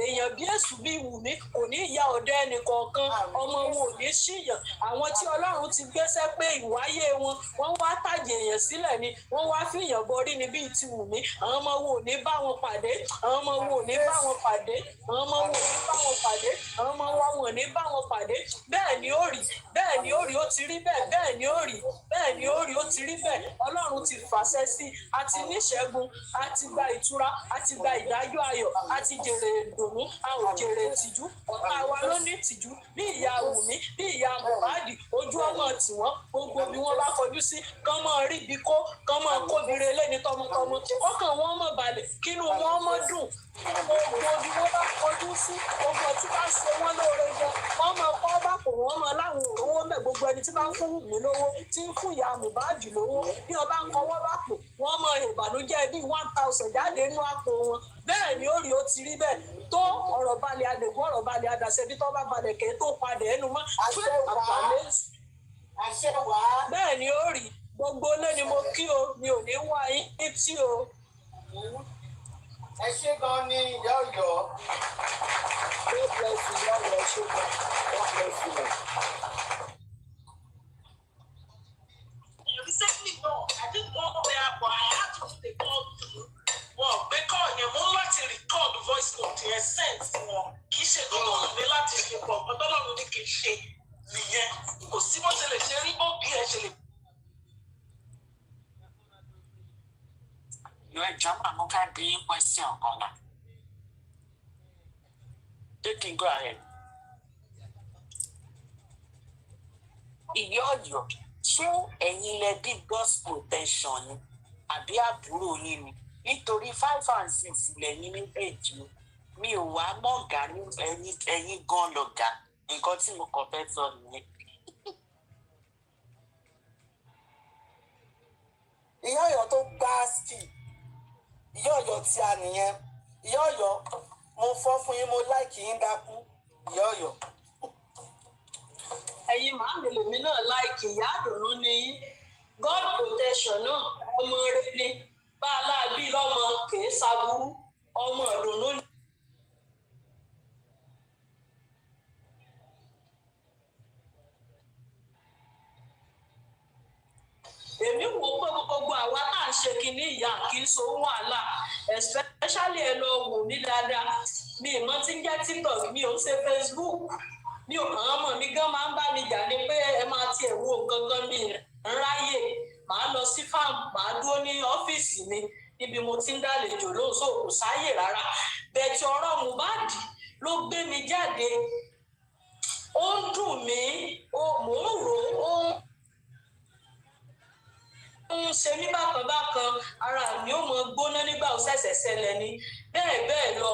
èèyàn bí èṣù bí Wùmí kò ní ìyá ọ̀dọ́ ẹnì kọ̀ọ̀kan ọmọ wọn ò ní ṣìyàn àwọn tí Ọlọ́run ti gbéṣẹ́ pé ìwáyé wọn wọ́n wá tàjẹ̀ èèyàn sílẹ̀ ni wọ́n wá fìyàn borí ni bíi ti Wùmí àwọn ọmọ wo ò ní bá wọn pàdé àwọn ọmọ wo ò ní bá wọn pàdé àwọn ọmọ wo ò ní bá wọn pàdé àwọn ọmọ wa wọn ò ní bá wọn pàdé bẹ́ẹ̀ ni ó rí bẹ́ẹ̀ ni ó rí ó ti rí bẹ́ẹ̀ bẹ́ẹ̀ ni ó rí bẹ́ẹ̀ ni ó rí ó ti rí bẹ́ẹ̀ Ọlọ́run ti fàṣẹ sí a ti níṣẹ́gun a ti gba ìtura a ti gba ìdájọ́ ayọ̀ a ti jèrè ìdùnnú a ò jèrè ìtìjú ọ̀tá wa ló ní ìtìjú bí ìyá Wùmí bí ìyá Mohbad ojú ọmọ tiwọn gbogbo bí wọn bá kọjú sí kán mọ rí ibi kó kán mọ kóbìnrin eléni tọmọtọmọ ọkàn wọn mọ balẹ̀ kínú wọn mọ dùn gbogbo bí wọn bá kọjú sí gbogbo tí bá ṣe wọn lóore gan wọn mọ kọ bá kò wọn mọ láwọn òrówó mẹ gbogbo ẹni tí bá ń fún Wùmí lówó tí ń fún ìyá Mohbad lówó bí wọn bá ń kọwọ́ bá pò wọn mọ ìbànújẹ́ bíi 1000 jáde nínú àpò wọn bẹ́ẹ̀ ni ó rí ó ti rí bẹ́ẹ̀ tó ọ̀rọ̀ balẹ̀ adègún ọ̀rọ̀ balẹ̀ adàṣẹ bí tó bá balẹ̀ kẹ́ tó padà ẹnu mọ́ bẹ́ẹ̀ ni ó rí gbogbo ilé ni mo kí o mi ò ní wá yín tí o. ẹ ṣé gan ni ìyá Ọ̀yọ́. God bless you ìyá Ọ̀yọ́ ṣé gan God bless you. Recently, no, I didn't go there, but I had to take call to wọn gbé kọ́ yẹn mú láti record voice note yẹn send fún wọn kì í ṣe tọ́lọ́run ní láti ṣe pọ̀ nǹkan tọ́lọ́run ní kì í ṣe nìyẹn kò sí bó ṣe lè ṣe rí bó bí ẹ ṣe lè. Your German mo fẹ́ bí question kan náà. Take it, go ahead. Ìyá Ọ̀yọ́ ṣé ẹ̀yin lẹ bí gospel tension ni àbí àbúrò yín ni? Nítorí 5 and 6 lẹ́yìn méjèèjì mi ò wá mọ̀gá ní ẹ̀yin gan lọ̀gá nǹkan tí mo kàn fẹ́ sọ nìyẹn. Ìyá Ọ̀yọ́ tó gbá ski Ìyá Ọ̀yọ́ tí a nìyẹn Ìyá Ọ̀yọ́ mo fọ́ fún yín mo láìkì yín dákú Ìyá Ọ̀yọ́. ẹ̀yin màá mi lèmi náà láìkì ìyá àdùnnú ni God protection náà ọmọ rẹ ni bá a láàbí lọ́mọ kìí ṣàbúrú ọmọ ìdùnnú ni. èmi wò pé gbogbo àwa tá à ń ṣe kinní ìyá kì í so wàhálà especially ẹ lọ wò mí dáadáa mi ìmọ̀ tí ń jẹ́ TikTok mi ò ń ṣe Facebook mi ò àwọn ọmọ mi gan máa ń bá mi jà ní pé ẹ máa tiẹ̀ wo gangan mi ráyè màá lọ sí farm màá dúró ní ọ́fíìsì mi níbi mo ti ń dálejò lóòótọ́ kò sáyè rárá bẹ̀tì ọ̀rọ̀ Mohbad ló gbé mi jáde ó ń dùn mí mò ń rò ó ń ṣe mí bákan ara mi ò mọ gbóná nígbà ó ṣẹ̀ṣẹ̀ ṣẹlẹ̀ ni bẹ́ẹ̀ lọ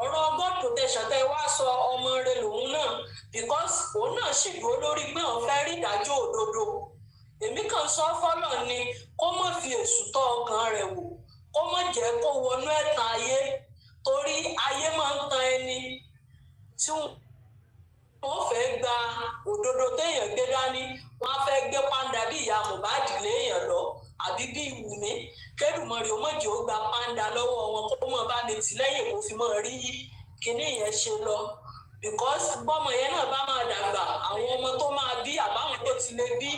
ọ̀rọ̀ God protection tẹ́ wá sọ ọmọ rẹ̀ lòun náà because òun náà sì dúró lórí pé òun fẹ́ rí ìdájọ́ òdodo èmi kàn sọ fọ́lọ̀ ni kó má fi èṣù tọ́ ọkàn rẹ̀ wò kó má jẹ́ kó wọnú ẹ̀tàn ayé torí ayé máa ń tan ẹni tí wọ́n fẹ́ gba òdodo téèyàn gbé dání wọ́n á fẹ́ gbé pàǹdà bí ìyá Mohbad léèyàn lọ àbí bí Wùmí kẹ́dùmọ̀rì ó mọ̀jì ó gba pàǹdà lọ́wọ́ wọn kó mọ̀ bá mi tì lẹ́yìn kó fi mọ̀ rí kinní yẹn ṣe lọ because bọ́mọ yẹn náà bá máa dàgbà àwọn ọmọ tó máa bí àbáwọn tó ti lè bí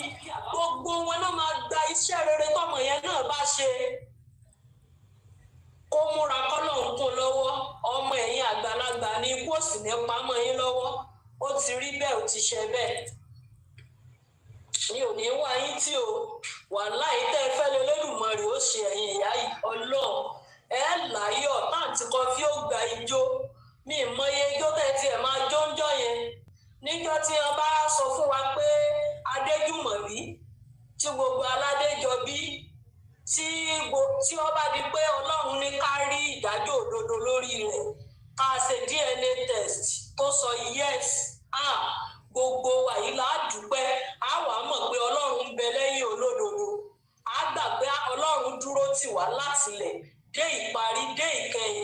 gbogbo wọn náà máa gba iṣẹ́ rere tọ́mọ yẹn náà bá ṣe kó múra kọ́lọ̀ ń kún lọ́wọ́ ọmọ ẹ̀yìn àgbàlagbà ní ikú òsì ní pamọ́ yín lọ́wọ́ ó ti rí bẹ́ẹ̀ ó ti ṣe bẹ́ẹ̀ mi ò ní wá yín tí o wàláhì tẹ́ ẹ fẹ́ lélẹ́dùmarè ó ṣe ẹ̀yìn ìyá yìí ọlọ́run ẹ láyọ̀ táǹtì kọfí ó gba ijó mi mọye ijó tẹ́ tiẹ̀ máa jóńjọ́ yẹn níjọ́ tí wọ́n bá sọ fún wa pé Adéjùmọ̀bí tí gbogbo aládé jọ bí tí ó bá di pé ọlọ́run ní ká rí ìdájọ́ òdodo lórí rẹ̀ ká ṣe DNA test tó sọ yes gbogbo wàyí ládùúpẹ́ á wà mọ̀ pé ọlọ́run ń bẹ lẹ́yìn olódodo á gbà pé ọlọ́run dúró tì wá látilẹ̀ dé ìparí dé ìkẹyìn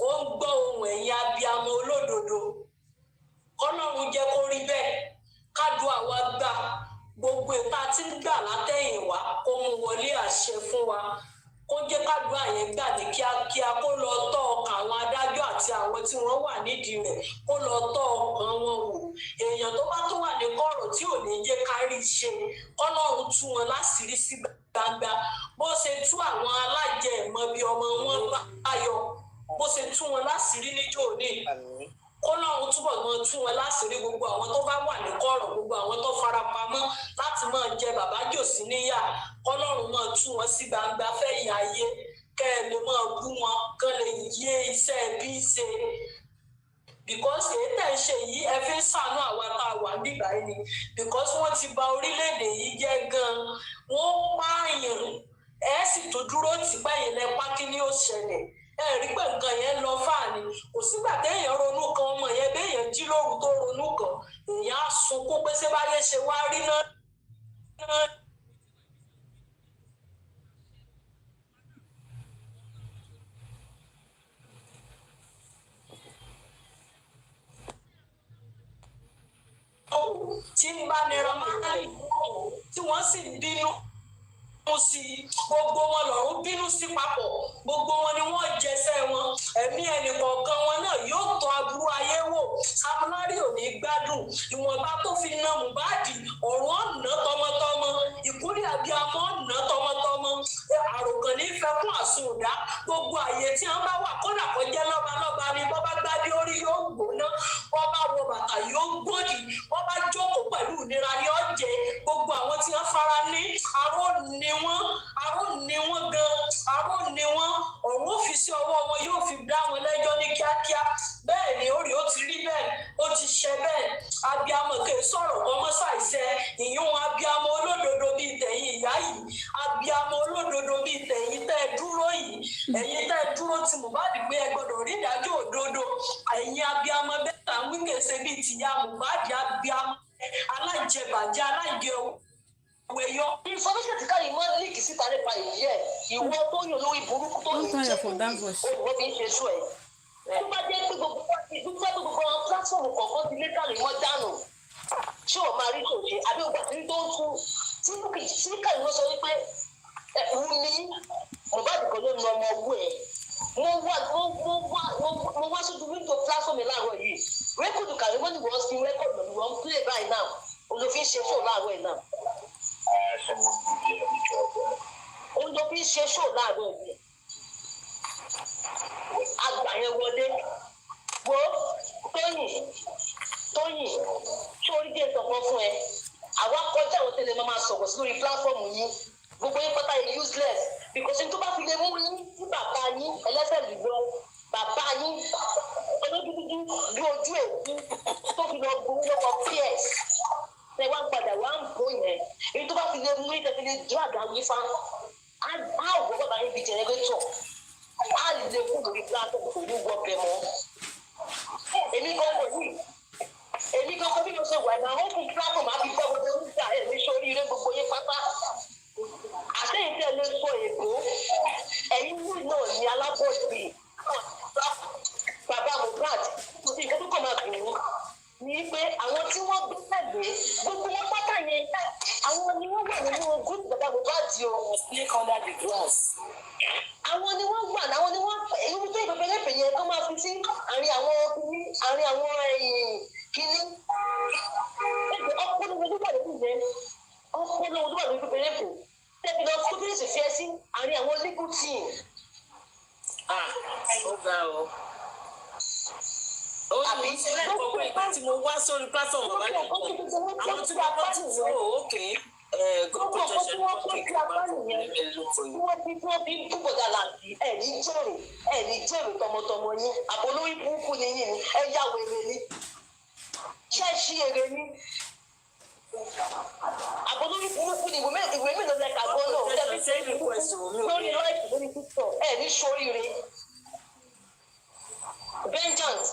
ó ń gbọ́ ohùn ẹ̀yin abiyamọ olódodo ọlọ́run jẹ́ kó rí bẹ́ẹ̀ kádùn àwa gbà gbogbo ìta tí ń gbà látẹ̀yìnwá kó mú wọlé àṣẹ fún wa kó jẹ́ kádùn àyẹn gbà ní kíákíá kó lọ tọ́ ọkàn àwọn adájọ́ àti àwọn tí wọ́n wà nídìí rẹ̀ kó lọ tọ́ ọkàn wọn wò èèyàn tó bá tó wà ní kọ̀rọ̀ tí ò ní jẹ́ kárí ṣe kọ́lọ́run tú wọn láṣìírí sí gbangba bó ṣe tú àwọn alájẹ ìmọ̀ bí ọmọ wọn bá yọ bó ṣe tú wọn láṣìírí níjọ́ òní kọ́lọ́run túbọ̀ máa tú wọn láṣìírí gbogbo àwọn tó bá wà ní kọ̀rọ̀ gbogbo àwọn tó fara pamọ́ láti máa jẹ bàbá jòsí níyà kọ́lọ́run máa tú wọn sí gbangba fẹ́yìn ayé kẹ́ ẹ lè máa bú wọn kán lè yé iṣẹ́ bí ṣe because èyí tẹ̀ ń ṣe yìí ẹ fi ń ṣàánú àwa tá a wà nígbà yìí ni because wọ́n ti bà orílẹ̀-èdè yìí jẹ́ gan-an wọ́n pààyàn ẹ sì tó dúró tì báyìí lẹ́pá kí ni ó ṣẹlẹ̀ ẹ rí pé nǹkan yẹn lọ fáàní kò sígbà téèyàn ronú kan ọmọ yẹn béèyàn jí lóru tó ronú kan èèyàn á sunkún pé ṣé báyé ṣe wá rí náà. tí ń bá nira máa ń tí wọ́n sì bínú sí gbogbo wọn lọ́rùn bínú sí papọ̀ gbogbo wọn ni wọ́n jẹsẹ̀ wọn ẹ̀mí ẹnìkọ̀ọ̀kan wọn náà yóò tọ́ aburú ayé wò Samulari ò ní gbádùn ìwọ̀nba tó fi na Mohbad ọ̀run ọ̀nà tọmọtọmọ ìkúrẹ́ abiyamọ ọ̀nà tọmọtọmọ àròkàn ní fẹ́kún àsùnwòdá gbogbo àyè tí wọ́n bá wà kódà kó jẹ́ lọ́balọ́ba ni bọ́ bá gbádé orí yóò gbóná wọ́n bá wọ bàtà yóò gbòdì wọ́n bá jókòó pẹ̀lú ìnira ní ọ̀jẹ̀ gbogbo àwọn tí wọ́n fara ní aró ni wọ́n gan aró ni wọ́n ọ̀run ó fi sí ọwọ́ wọn yóò fi dá wọn lẹ́jọ́ ní kíákíá bẹ́ẹ̀ ni orí ó ti rí bẹ́ẹ̀ ó ti ṣe bẹ́ẹ̀ abiyamọ kè sọ̀rọ̀ ọmọ ṣàìṣe ìyún abiyamọ olódodo bíi tẹ̀yìn ìyá yìí abiyamọ olódodo bíi tẹ̀yìn tẹ́ ẹ dúró yìí ẹ̀yin tẹ́ ẹ dúró tí Mohbad gbé ẹ gbọ́dọ̀ rí ìdájọ́ òdodo ẹ̀yin abiyamọ bẹ́ẹ̀ tà ń wí kèsè bíi tìyá Mohbad abiyamọ alájẹbàjẹ́ alájẹwò wẹ̀yọ. information ti káyìí mọ́ líìkì síta nípa ìyẹ́ ìwọ tó yàn lórí burúkú tó yàn jẹ́ òwò fi ń ṣe sùn ẹ̀. tó bá jẹ́ pé gbogbo àwọn platform kọ̀ọ̀kan ti lé kálí mọ́ dànù ṣé o máa rí tó ṣe àbí o gbà tí tó ń tún tí káyìí wọ́n sọ wípé Wùmí Mohbad kan ló nu ọmọ owó ẹ̀ mo wá sójú window platform láàárọ̀ yìí rẹ́kọ̀dù kàrí wọ́n ní wọ́n sí rẹ́kọ̀dù lọ́dún wọ́n play by now olùfín ṣe fún láàárọ̀ ẹ̀ náà. Òun ló fi ṣe ṣó láàárọ̀ yìí. àgbà yẹn wọlé wo Tóyìn sórí díẹ̀ sọ̀kan fún ẹ àwa kọjá àwọn tẹ́lẹ̀ máa sọ̀rọ̀ sí lórí pílátọ́ọ̀mù yín gbogbo yín pátá yìí useless because n tó bá fi lè mú yín sí bàbá yín ẹlẹ́sẹ̀ lùgbọ́ bàbá yín olódúdú bí ojú èkú tó fi lọ gbowó lọ́wọ́ ps ṣe wá padà wá ń bò yẹn èyí tó bá fi lè mú yín tẹ́lẹ̀ lè drag àwọn ifá á wọ bàbá yín bí jẹnẹrétọ̀ á lè kú lórí pílátọ́ọ̀mù kò ní wọ́ bẹ̀ mọ́ èmi gan bí mo ṣe wà náà ó kún platform àbí gbọ́ gbogbo nígbà ẹ̀ ní sórí eré gbogbo yín pátá àtẹ̀yìn tẹ́ lè sọ èkó ẹ̀yin wù náà ní alábọ̀dé bàbá Mohbad kò sí nǹkan tó kọ̀ máa bìnú ní pé àwọn tí wọ́n gbé tẹ̀lé gbogbo wọn pátá yẹn àwọn ni wọ́n wà nínú group bàbá Mohbad o snake under the grass àwọn ni wọ́n wà àwọn ni wọ́n ewu tó ìpèpèlépè yẹn tó máa fi sí àárín àwọn kíní ọpọlọ wọn wà lórí yẹn ọpọlọ wọn wà lórí ìpèpèlépè tẹbi lọ fún bírísì fi ẹ sí àárín àwọn legal team. Ó ga o. Ó ní ìṣẹ̀lẹ̀ gbogbo ìgbà tí mo wá sórí platform bàbá yìí àwọn tí wọ́n bá ti wò ó okay. Gbogbo ọkọ tí wọ́n kó sí apá nìyẹn wọ́n bí búbọ̀dà láti ẹ̀ní jèrè tọmọtọmọ yín àbólórí burúkú ni yín ni ẹ yá wèrè ni ṣé ṣí èrè ni àbólórí burúkú ni ìwé mélòó lẹ́ka gbọ́ náà lórí láìpẹ́ lórí títọ̀ ẹ̀ní sóríire vengeance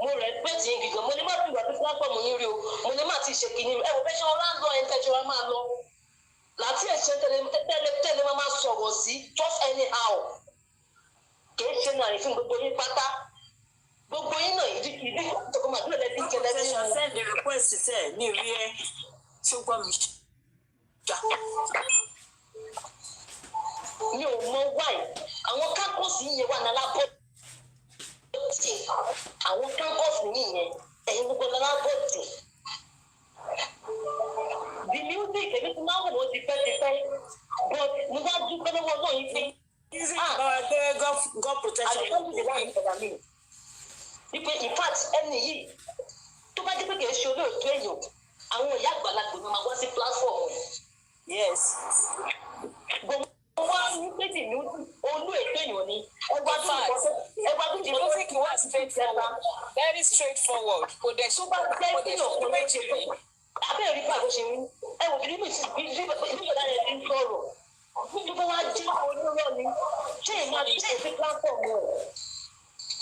mo respect yín gidi mo ní má fi ìwà tí platform yín rí o mo ní má ti ṣe kìíní ẹ wò bẹ́ẹ̀ ṣe wọn láńlọ ẹ̀ ń tẹ́jú wa máa lọ láti ẹ̀ṣẹ̀ tẹ́lẹ̀ máa sọ̀rọ̀ sí just anyhow kìí ṣe náà rí fún gbogbo yín pátá gbogbo yín náà ìdí ìtọ́kọ́ máa dúró lẹ́bí kẹlẹ́ bí wọn. send the request tẹ ní rí ẹ ṣùgbọ́n mi jà. mi ò mọ wáì àwọn kánkọ́sì yẹn wà nálábọ̀ tì àwọn kánkọ́sì yẹn ẹ̀yin gbogbo nálábọ̀ tì. The music èmi ti máa ń wò ó ti pẹ́ but mo wá dúpẹ́ lọ́wọ́ náà yìí pé God protection. Ipe in fact ẹni yìí tó bá jẹ́ pé kìí ṣe olóòtú èèyàn àwọn ìyá àgbàlagbà ni máa wá sí platform. Yes. Gbogbo wa ní pé the music olú ètò èèyàn ni ẹgbà tó the music was straightforward, very straightforward. Kò dẹ̀ tó bá jẹ́ ìpínlẹ̀ ọ̀kan méje abẹ́rẹ́ rí pàgọ́ ṣe wí ẹ wò bí níbi ìgbà yẹn ti ń sọ̀rọ̀ nígbà wá jẹ́ onírọ̀ ni ṣé ìmọ̀ àti ṣé ìfi platform rẹ̀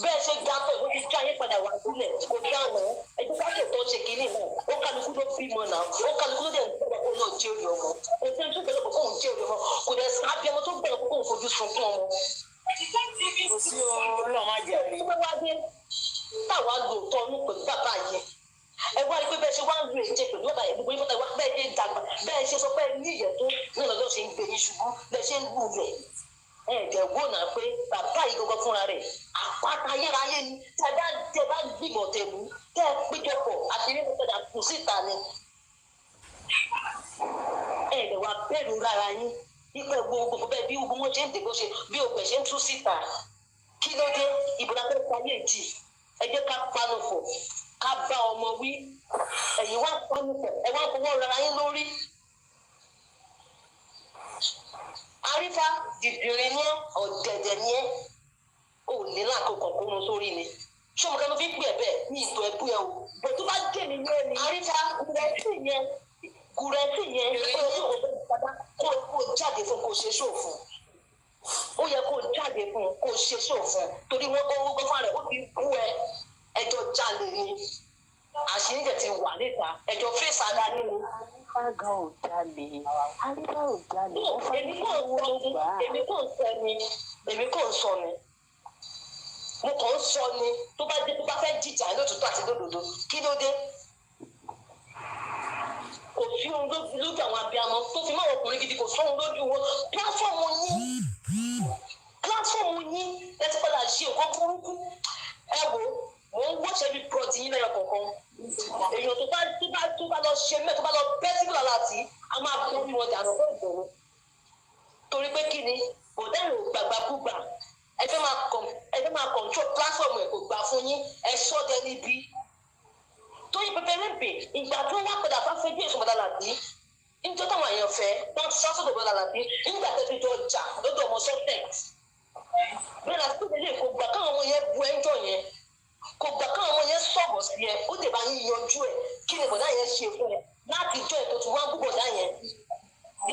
bẹ́ẹ̀ ṣe ga pé ó ti já yín padà wá sílẹ̀ kò dá wọn ẹjọ́ ká tó ṣe kínní náà ó kálukú ló bímọ náà ó kálukú ló dẹ̀ ń gbọ́dọ̀ kó náà jẹ́rìí ọmọ kò sí ẹni tó bẹ̀rẹ̀ kó kóun jẹ́rìí ọmọ kò dẹ̀ sábẹ́ ọmọ tó bẹ̀rẹ̀ kó kóun fojú sunkún ọmọ. kò sí ọlọ́run má jẹ́ rí. táwa lò tọ́ ní pẹ̀lú bàbá yẹn ẹ wá rí pé bẹ́ẹ̀ ṣe wá ń lu èjè pẹ̀lú ọ̀bà yẹn gbogbo yín fọ́tà wá bẹ́ẹ̀ ṣe ń dàgbà bẹ́ẹ̀ ṣe sọ pé ní ìyẹn tó náà lọ́dọ̀ ṣe ń gbé yín ṣubú bẹ́ẹ̀ ṣe ń lù lẹ̀ ẹ̀ẹ́dẹ̀ wò náà pé bàbá yìí gangan fúnra rẹ̀ àpáta ayérayé ni tẹ bá gbìmọ̀ tẹ̀mú tẹ́ ẹ péjọpọ̀ àṣírí mọ́tẹ́dà kù síta ni ẹ̀ẹ́dẹ̀ wá bẹ̀rù rárá yín ipe gbogbo bẹ́ẹ̀ bí gbogbo wọn ṣe ń dìbò ṣe bí ògbẹ̀ ṣe ń tú síta kí ló dé ìbúra tó sáyé jì ẹ jẹ́ ká panu pọ̀ ká bá ọmọ wí ẹ̀yin wá panu pọ̀ ẹ wá fọwọ́ rárá yín lórí. Àrífà dìdìrín ní ọ̀dẹ̀dẹ̀ ní ẹ́ ò ní lákòókò kúnnú sórí ni ṣọmọ kan ló fi pè bẹ́ẹ̀ ní ìtò ẹ̀bú ẹ̀ o bó tó bá dé mi ní ẹni Àrífà gùrẹ́sì yẹn kó jáde fún kó ṣe ṣòfò ó yẹ kó jáde fún kó ṣe ṣòfò torí wọn ó gbọ́ fún rẹ̀ ó ti kú ẹ ẹjọ́ jalè ni àṣírí jẹ̀ ti wà níta ẹjọ́ fèsì adá nínú. Àrífà ò jalè. Àrífà ò jalè. Èmi kò ń sọ ni. Mo kàn ń sọ ni tó bá fẹ́ jìjà lótùtù àti lódodo kí ló dé? Kò sí ohun lójú àwọn abiyamọ tó fi máa ọkùnrin gidi kò sóhun lójú wọn. Pílátfọ̀mù yín ẹ ti padà ṣe nǹkan burúkú. Ẹ wo mo ń wọ́ṣẹ́ bí prọ̀tì yín lẹ́yọ kọ̀ọ̀kan. Èèyàn tó bá lọ ṣe mẹ́ tó bá lọ bẹ́ síbìlà láti a máa bọ́ bí wọn dànù fún ìgbòho. Torí pé kí ni bọ̀dá ìrò gbàgbàkúgbà ẹ fẹ́ máa control platform ẹ̀ kò gbà fún yín ẹ sọ dẹ níbí tóyìn pẹpẹrẹpẹ ìgbà tó wá padà bá fẹ́ bí èso padà làbí nítorí táwọn èèyàn fẹ́ wọ́n ti sọ́sọ́ padà làbí nígbà tó fi jọ jà lọ́dọ̀ ọmọ suspect bẹ́ẹ̀ la tó lè kó gbà káwọn ọmọ yẹn bu ẹjọ́ yẹn kò gbà káwọn ọmọ yẹn sọ̀rọ̀ sí ẹ ó dè bá yín yanjú ẹ kí ni bọ̀dá yẹn ṣe fún ẹ láti jọ ètò tí wọ́n bú bọ̀dá yẹn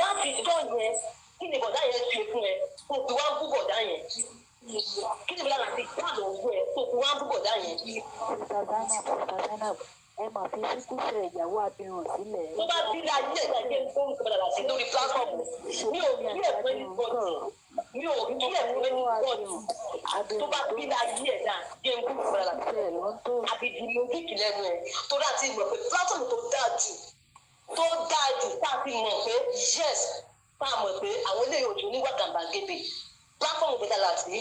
láti jọ yẹn kí ni bọ̀dá yẹn ṣe fún ẹ kò tí wọ́n bú bọ̀dá yẹn kí ni bọ̀dá láti gbàdọ̀ ògùn ẹ kò tí wọ́n bú bọ̀dá yẹn. ẹ máa fi síkúfẹ̀ ìyàwó abirùn sílẹ̀. tó bá bí ayé ẹ̀dá jẹ́ gbórúkọ padà sí lórí pílátọ́ọ̀mù mi ò rí ẹ̀fọ́ ẹni bọ́ọ̀dù mi ò rí ẹ̀fọ́ ẹni bọ́ọ̀dù tó bá bí ayé ẹ̀dá jẹ́ gbórúkọ padà sí àbìdì lójúkì lẹ́nu ẹ̀ tó dá ti mọ̀ pé pílátọ́ọ̀mù tó dáa jù tá a fi mọ̀ pé yes tá a mọ̀ pé àwọn eléyìí òjò níwà gàmbàgebè pílátọ́ọ̀mù bẹ́ẹ̀ dára sí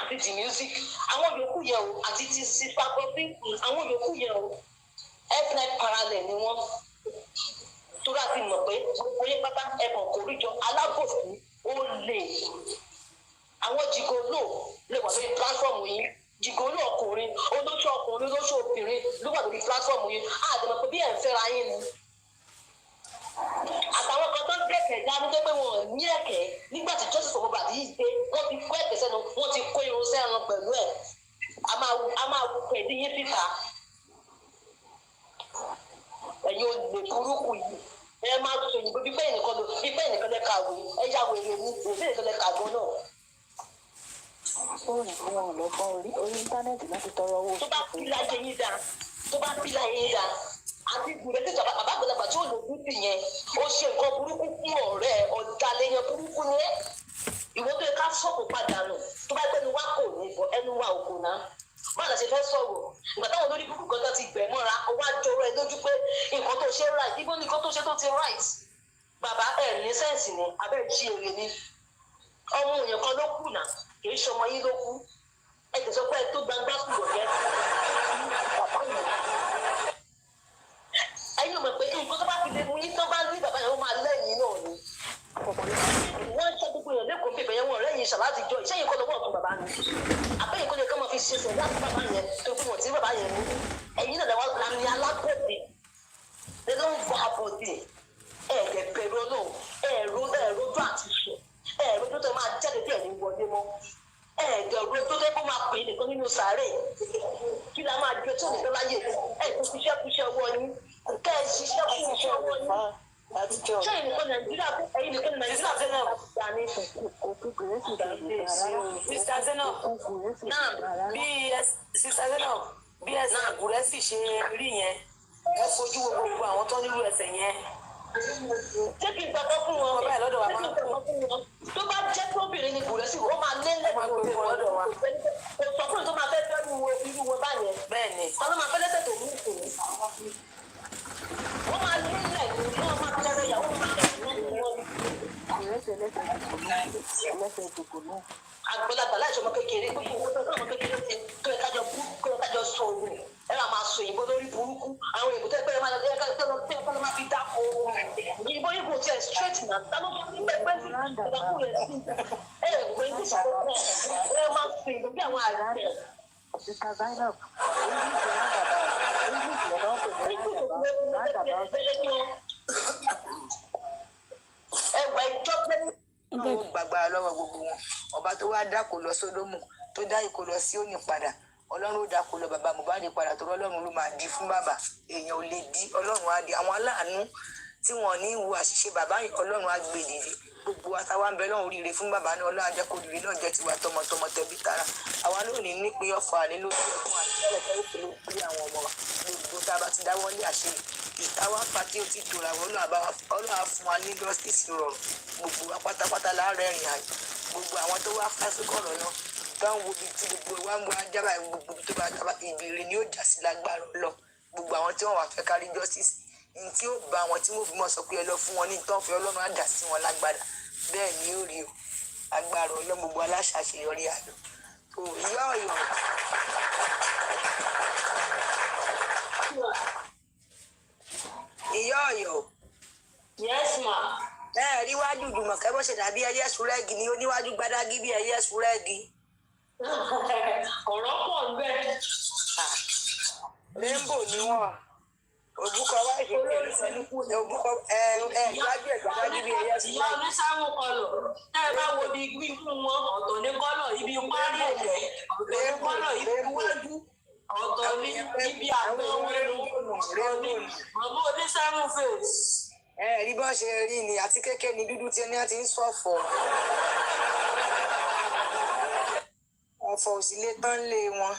àti the music àwọn yòókù yẹn o àti ti sísá kọfí àwọn yòókù yẹn o f9 parallel ni wọn torí àti mọ̀ pé gbogbo yín pátá ẹ̀kàn kò rí jọ alábòsí ó lè àwọn jìgòlò lè wà lórí platform yín jìgòlò ọkùnrin olóṣù obìnrin ló wà lórí platform yín àdèmọ̀ pé bí ẹ̀ ń fẹ́ra yín ni àtàwọn kan tó ń gbẹ̀kẹ̀ dání pé wọn ò ní ẹ̀kẹ́ nígbà tí justice for Mohbad yìí dé wọ́n ti kó ẹ̀kẹ́ sẹ́nu wọ́n ti kó irun sẹ́nu pẹ̀lú ẹ̀ a máa pẹ̀lú yín síta ẹ̀yin olè burúkú yìí ẹ máa tún òyìnbó bí bẹ́ẹ̀ nìkan lẹ kàwé ẹ yá wèrè ní bẹ́ẹ̀ nìkan lẹ kàgbọ́n náà. fóònù fún wọn lọ́gbọ́n orí íńtánẹ́ẹ̀tì láti tọrọ owó. tó bá bí láyé yín dáa àti ìgbìyànjú tí bàbá àgbàlagbà tí ó lò ó sì yẹn ó ṣe nǹkan burúkú fún ọ̀rẹ́ ọ̀dàlẹ̀ yẹn burúkú ni ẹ́ ìwọ tó yẹ ká sọ̀kò padà nù tó bá gbẹ́nu wá kò ní bọ̀ ẹnu wa ò kò náà báwo la ṣe fẹ́ sọ̀rọ̀ ìgbà táwọn olórí burúkú kan tó ti gbẹ̀ mọ́ra ó wá jọrọ ẹ lójú pé nǹkan tó ṣe right ibo ní nǹkan tó ṣe tó ti right bàbá ẹ̀ ní sẹ́ǹsì ni abẹ́ jí èrè ni ọmọ èèyàn kan ló kù náà kì í ṣọmọ yín ló kú ẹ tẹ̀sọ́ pé ẹ tó gbangba kúrò yẹn ẹ̀yin ò mọ̀ pé nǹkan tó bá fi lè mú yín tó bá ní bàbá yẹn ó máa lẹ́yìn náà ni wọ́n ṣe gbogbo èèyàn lẹ́kọ̀ọ́ pèpè yẹn wọ́n lẹ́yìn ṣàláàtì jọ ìṣẹ́yìn kọ́ lọ́wọ́ ọ̀tún bàbá ni àbẹ́yìn kọ́ lè kọ́ máa fi ṣe sẹ̀ láti bàbá yẹn tó fi wọ̀n tí bàbá yẹn mú ẹ̀yin náà làwọn làmì alábọ̀dé lè ló ń bọ̀ àbọ̀dé ẹ̀ẹ́dẹ̀ bẹ̀rù ọlọ́run ẹ̀ẹ́rọ́dọ́ àti ṣe ẹ̀ẹ́rọ́dọ́ tó máa jáde bí ẹ̀ní wọlé mọ́ ẹ̀ẹ́dẹ̀ tó tẹ́ kó máa pè é nìkan nínú sàárè kí la máa gbé tó nìkan láyè ẹ̀ẹ́dẹ̀ kúṣẹ́ wọ yín kẹ́ ẹ ṣiṣẹ́ kúṣẹ́ wọ yín ṣé ìnìkan nàìjíríà fẹ́ náà gbà ní Sister Zainab bí ẹsẹ̀ àgùrẹ́sì ṣe rí yẹn ẹ fojú wo gbogbo àwọn tó nílùú ẹsẹ̀ yẹn. ṣé kí n gbàgbọ́ fún wọn báyìí lọ́dọ̀ wa máa ń tó bá jẹ́ pé obìnrin ni gùrẹ́sì ó máa lé lẹ́gbẹ̀ẹ́ lọ́dọ̀ wa. kò sọ fún mi tó máa fẹ́ fẹ́ irú wo báyẹn. bẹ́ẹ̀ ni. ọlọ́run máa fẹ́ lẹ́sẹ̀ tó mú ìsìn wọ́n máa lé lẹ́gbẹ̀ẹ́ wọ́n máa tọrọ ìyàwó máa àgbẹ̀lagbà láìsọ ọmọ kékeré ọmọ kékeré ti tó ẹ kájọ sọ òun ẹ máa sọ òyìnbó lórí burúkú àwọn òyìnbó tẹ pé ẹ máa lọ ẹ kájọ lọ máa fi dáko òyìnbó yìí kò tiẹ̀ straight náà dáná fún mi pẹpẹ sí ìdàkú rẹ sí ẹ gbé ní ìṣòro ẹ máa sọ òyìnbó bí àwọn àgbẹ̀. Sister Zainab, ẹgbà ìjọ pé gbàgbára lọ́wọ́ gbogbo wọn ọba tó wá dákò lọ sódómù tó dá ìkó lọ sí òní padà ọlọ́run ó dákò lọ bàbá Mohbad padà tó ọlọ́run ló máa di fún bàbá èèyàn ò lè di ọlọ́run á di àwọn aláàánú tí wọ́n ní ìwú àṣìṣe bàbá yìí ọlọ́run á gbé dìde gbogbo àtàwọn abẹ náà oríire fún bàbá náà ọlọ́run ajẹ́ kó dìde náà jẹ́ tiwa tọmọtọmọ tẹbí tara àwa náà ní nípe ọ̀fọ̀ àlẹ́ lórí ẹ̀kún àti ẹ̀kẹ́ ló pé àwọn ọmọ wa gbogbo tá a bá ti dáwọ́ lé àṣẹ ìtawà pàtí ó ti tòrò àwọn ọlọ́run fún wa ní lọ́sítìsì rọrùn gbogbo wa pátápátá láàárẹ̀ ìrìn àjò gbogbo àwọn tó wá fásikọ̀rọ̀ náà táwọn wo ibi tí gbogbo wa ń wá jábà gbogbo tó bá jábà ìbéèrè ni ó jà sí lágbára lọ gbogbo àwọn tí wọn wà fẹ́ kárí justice ní tí ó bá àwọn tí wọn fi mọ̀ sọ pé ẹ lọ fún wọn ní tán fẹ́ ọlọ́run á dà sí wọn lágbára bẹ́ẹ̀ ni ó rí o agbára ọlọ́run gbogbo aláṣà àṣeyọrí àlọ́ tó ìyá ọ̀yọ́ ìyá ọ̀yọ́. Yes ma. ẹ rí wájú Jùmọ̀kẹ́ bó ṣe dàbí ẹyẹ sùrẹ́gì ni oníwájú gbadágí bí ẹyẹ sùrẹ́gì ọ̀rọ̀ pọ̀ bẹ́ẹ̀. Rainbow ni wọ́n. Òbúkọ wá ìṣèlú òbúkọ gbájú ẹ̀gbájú bí ẹyẹ sí. Ìyá oníṣàwọ̀ kọlọ̀ tẹ́ ẹ bá wo ibi gbígbú wọn ọ̀tọ̀ ní kọ́lọ̀ ibi parí ẹ̀jẹ̀ ọ̀tọ̀ ní kọ́lọ̀ ibi iwájú ọ̀tọ̀ ní ibi àgbọn wọn ní màmá oníṣàwọ̀ fèsì. Rí bọ́ ṣe rí ni àti kékeré ni dúdú tí ẹni ti ń ṣọ̀fọ̀. Ọ̀fọ̀ òsì lè tán lé wọn.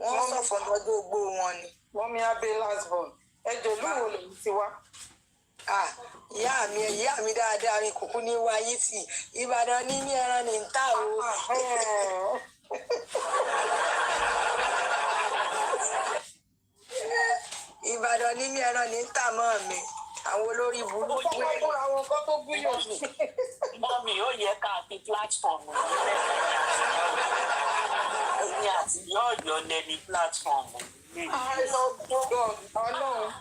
Wọ́n ṣọ̀fọ̀ lọ́jọ́ ogbó wọn ni. Wọ́n mi á bẹ last born. Ẹjọ́ ìlú wo lèyí ti wá? Ìyá mi dáadáa mi kúkú ní wáyé tì Ìbàdàn ní ẹran ní ń tà o. Ìbàdàn ní ẹran ní ń tà mọ́ mi. Àwọn olórí burúkú àwọn kan tó búyọ̀ sí. Mọ́mì ó yẹ ká fi platform ẹ̀yin àti ìyá Ọ̀yọ́ lẹ́ni platform I love God. Ọlọ́run.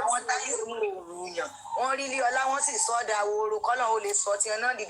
Àwọn táyé mú òru yàn. Wọ́n rí ilé ọlá wọ́n sì sọ́dà woro kọ́lọ́run ó lè sọ ti ẹ̀ náà dìde.